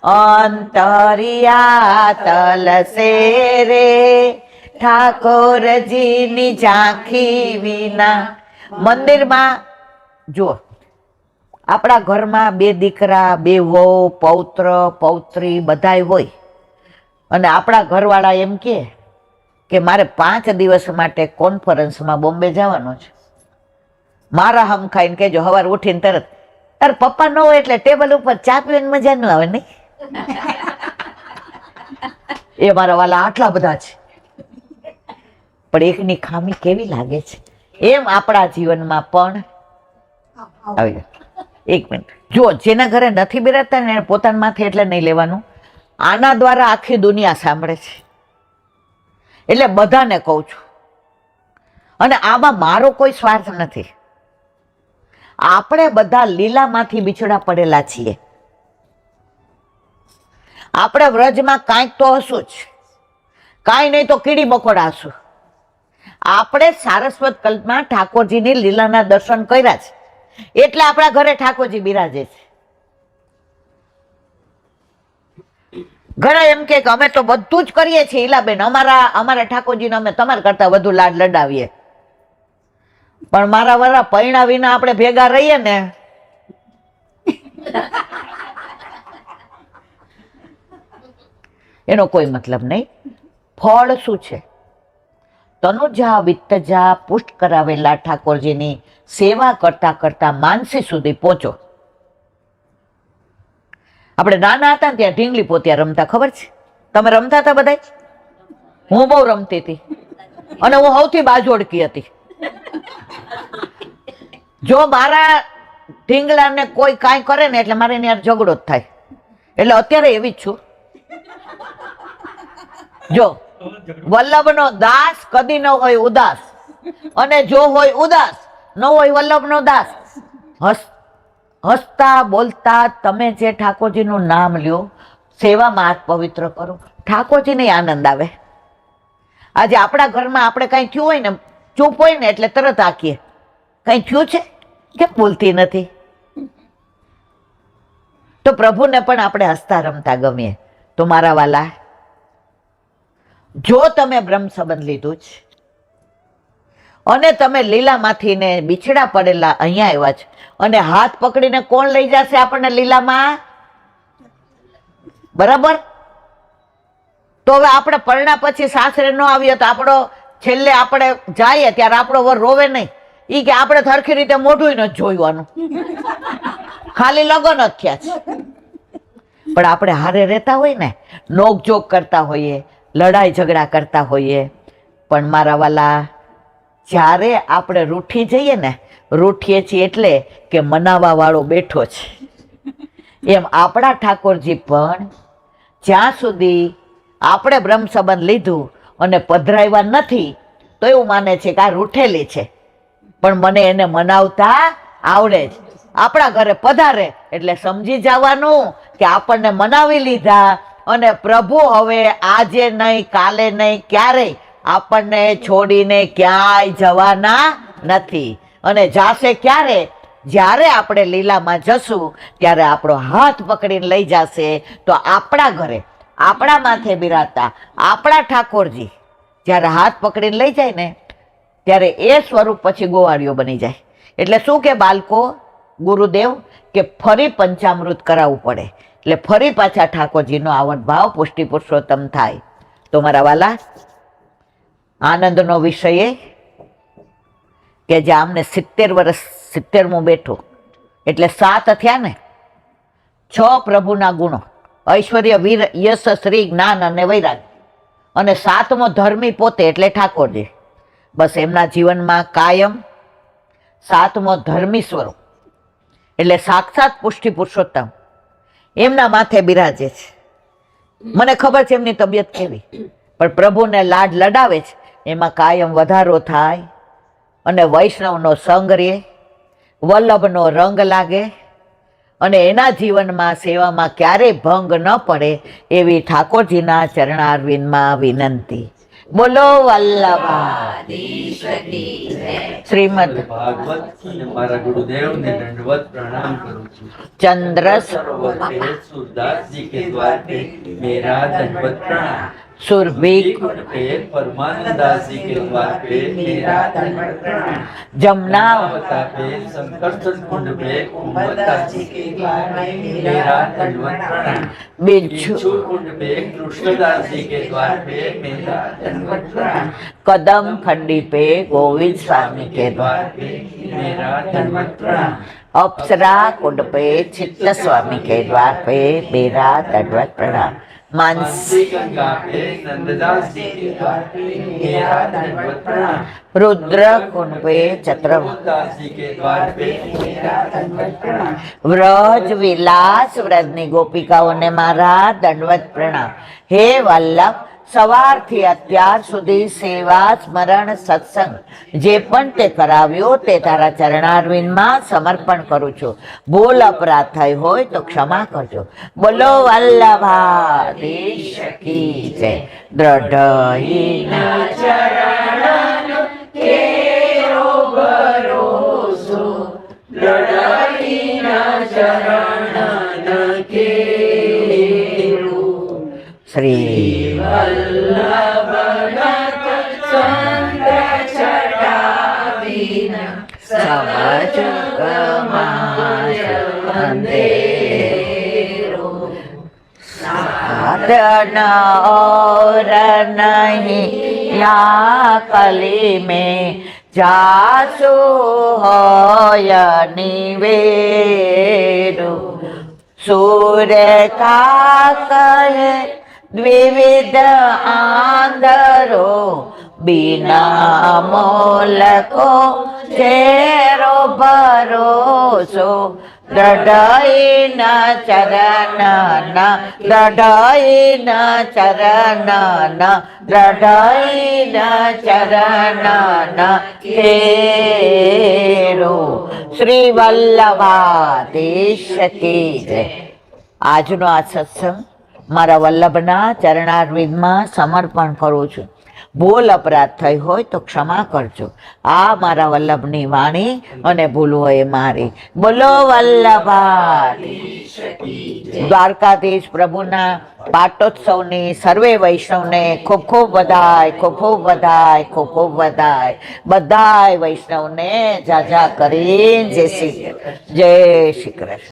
S1: અંતરિયા તલસે રે ઠાકોરજીની ઝાંખી વિના. મંદિરમાં જુઓ, આપણા ઘરમાં 2 દીકરા, 2 વહુ, પૌત્ર પૌત્રી બધાય હોય, અને આપણા ઘરવાળા એમ કે મારે 5 દિવસ માટે કોન્ફરન્સમાં બોમ્બે જવાનું છે. મારા હમ ખાઈને કહેજો સવાર ઉઠીને તરત, અરે પપ્પા ન હોય એટલે ટેબલ ઉપર ચા પીવાની મજા ન આવે નહીં. એ મારા વાલા આટલા બધા છે, પણ એકની ખામી કેવી લાગે છે. એમ આપણા જીવનમાં પણ આવી. એક મિનિટ, જો જેના ઘરે નથી બિરાજતા ને પોતાના માથે એટલે નહીં લેવાનું. આના દ્વારા આખી દુનિયા સાંભળે છે, એટલે બધાને કહું છું. અને આમાં મારો કોઈ સ્વાર્થ નથી. આપણે બધા લીલામાંથી બિછડા પડેલા છીએ. આપણે વ્રજમાં કાંઈક તો હશું જ, કાંઈ નહીં તો કીડી મકોડા હશું. આપણે સારસ્વત કલ્પમાં ઠાકોરજીની લીલાના દર્શન કર્યા છે, એટલે આપણા ઘરે ઠાકોરજી બિરાજે છે. ઘણા એમ કે અમે તો બધું જ કરીએ છીએ ઈલાબેન, અમારા ઠાકોરજીને અમે તમારા કરતા વધુ લાડ લડાવીએ. પણ મારા વાળા પૈણા વિના આપણે ભેગા રહીએ ને એનો કોઈ મતલબ નહીં. ફળ શું છે? તનુજા વિત્તજા પુષ્ટ કરાવેલા ઠાકોરજીની સેવા કરતા કરતા માનસી સુધી પહોંચો. આપણે નાના હતા ને ત્યાં ઢીંગલી પોતિયા રમતા, ખબર છે? તમે રમતા હતા બધા? હું બહુ રમતી હતી અને હું સૌથી બાજોડકી હતી. જો મારા ઢીંગલાને કોઈ કાંઈ કરે ને એટલે મારે એની યાર ઝઘડો જ થાય. એટલે અત્યારે એવી જ છું. જો વલ્લભનો દાસ કદી ન હોય ઉદાસ, અને જો હોય ઉદાસ ન હોય વલ્લભનો દાસ. હસતા બોલતા તમે જે ઠાકોરજીનું નામ લ્યો, સેવામાં હાથ પવિત્ર કરો, ઠાકોરજીને આનંદ આવે. આજે આપણા ઘરમાં આપણે કંઈ થયું હોય ને, ચૂપ હોય ને એટલે તરત આંકીએ, કંઈ થયું છે કે બોલતી નથી. તો પ્રભુને પણ આપણે હસતા રમતા ગમીએ. તો મારા વાલા, જો તમે બ્રહ્મ સંબંધ લીધું છે અને તમે લીલામાંથી ને બિછડા પડેલા અહીંયા આવ્યા છે, અને હાથ પકડીને કોણ લઈ જશે આપણને લીલામાં? બરાબર? તો હવે આપણે પરણા પછી સાસરે ન આવીએ તો આપણો છેલ્લે આપણે જઈએ ત્યારે આપણો વર રોવે નહીં, ઈ કે આપણે સરખી રીતે મોઢું નથી જોવાનું, ખાલી લગન જ થયા છે. પણ આપણે હારે રહેતા હોય ને, નોકઝોક કરતા હોઈએ, લડાઈ ઝઘડા કરતા હોઈએ, પણ મારા વાલા, જ્યારે આપણે રૂઠી જઈએ ને, રૂઠીએ છીએ એટલે કે મનાવા વાળો બેઠો છે. એમ આપણા ઠાકોરજી પણ જ્યાં સુધી આપણે બ્રહ્મ સંબંધ લીધું અને પધરાવ્યા નથી તો એવું માને છે કે આ રૂઠેલી છે, પણ મને એને મનાવતા આવડે જ. આપણા ઘરે પધારે એટલે સમજી જવાનું કે આપણને મનાવી લીધા, અને પ્રભુ હવે આજે નહીં, કાલે નહીં, ક્યારેય આપણને છોડીને ક્યાંય જવાના નથી. અને જાશે ક્યારે? જ્યારે આપણે લીલામાં જશું ત્યારે આપણો હાથ પકડીને લઈ જશે. તો આપણા ઘરે આપણા માથે બિરાજતા આપણા ઠાકોરજી જ્યારે હાથ પકડીને લઈ જાય ને, ત્યારે એ સ્વરૂપ પછી ગોવાળીઓ બની જાય. એટલે શું કે બાળકો, ગુરુદેવ કે ફરી પંચામૃત કરાવવું પડે, એટલે ફરી પાછા ઠાકોરજીનો આવડભાવ પુષ્ટિ પુરુષોત્તમ થાય. તો મારા વાલા, આનંદનો વિષય એ કે જે આમને 70 વર્ષ 70મું બેઠું એટલે 7 થયા ને, 6 પ્રભુના ગુણો, ઐશ્વર્ય, વીર, યશ, શ્રી, જ્ઞાન અને વૈરાગ, અને 7મો ધર્મી પોતે એટલે ઠાકોરજી. બસ એમના જીવનમાં કાયમ 7મો ધર્મી સ્વરૂપ એટલે સાક્ષાત પુષ્ટિ પુરુષોત્તમ એમના માથે બિરાજે છે. મને ખબર છે એમની તબિયત કેવી, પણ પ્રભુને લાડ લડાવે છે એમાં કાયમ વધારો થાય, અને વૈષ્ણવનો સંગ રહે, વલ્લભનો રંગ લાગે, અને એના જીવનમાં સેવામાં ક્યારેય ભંગ ન પડે એવી ઠાકોરજીના ચરણારવિંદમાં વિનંતી. બોલો વલ્લભાધીશ કી જય. શ્રીમદ
S2: ભાગવત અને મારા ગુરુદેવને દંડવત પ્રણામ કરું છું.
S1: ચંદ્ર
S2: સરોવર पे सूरदास जी के द्वार पे मेरा दंडवत प्रणाम.
S1: સુરભી
S2: कुंड पे परमानंदास जी के द्वार पे मेरा दंडवत प्रणाम.
S1: જમના
S2: अवता पे संकर्षण कुंड पे कुंभदास जी के द्वार पे मेरा दंडवत प्रणाम.
S1: બિચ્છુ
S2: बिच्छू कुंड पे कृष्णदास जी के द्वार पे मेरा दंडवत प्रणाम.
S1: કદમ ખંડી પે ગોવિંદ સ્વામી કે દ્વાર,
S2: द्वार पे मेरा दंडवत प्रणाम.
S1: અપ્સરા કુંડ પે ચિત્ત સ્વામી કે દ્વાર પે મેરા દંડવત પ્રણામ. માનસી
S2: मानसी गंगा पे नंददास जी के द्वार पे मेरा दंडवत प्रणाम.
S1: રુદ્ર કુંડ પે ચત્ર
S2: दास जी के द्वार पे मेरा दंडवत प्रणाम.
S1: વ્રજ વિલાસ વ્રજની ગોપિકાઓને મારા દંડવત પ્રણામ. હે વલ્લભ, સવારથી અત્યાર સુધી સેવા, સ્મરણ, સત્સંગ જે પણ તે કરાવ્યો તે તારા ચરણારવિંદમાં સમર્પણ કરું છું. ભૂલ અપરાધ થઈ હોય તો ક્ષમા કરજો. બોલો વલ્લભાધીશ કી જય. દ્રઢહીના ચરણનો કેરો ભરોસો, દ્રઢહીના ચરણનો કેરો. શ્રી વલ્લભનાથ ચંદ્ર છટાવીના સમજ કમાશ અંધેરો. સાધન और नहीं या कली में જાસુ હોય નિવેરું સૂર્ય કાકએ દ્વિવિધ આંધરો બિના મોલકો ચેરો ભરોસો દઢાઈના ચરણના દઢાઈના ચરણના દઢાઈના ચરણના કેરો શ્રી વલ્લભાધીશ કી જય. આજનો આ સત્સંગ મારા વલ્લભના ચરણારવિંદમાં સમર્પણ કરું છું. ભૂલ અપરાધ થઈ હોય તો ક્ષમા કરજો. આ મારા વલ્લભની વાણી અને ભૂલ હોય મારી. બોલો વલ્લભાધીશ દ્વારકાધીશ પ્રભુના પાટોત્સવની સર્વે વૈષ્ણવને ખૂબ ખૂબ વધાય, ખૂબ ખૂબ વધાય, ખૂબ ખૂબ વધાય. બધાય વૈષ્ણવને જાજા કરી જય શ્રી કૃષ્ણ.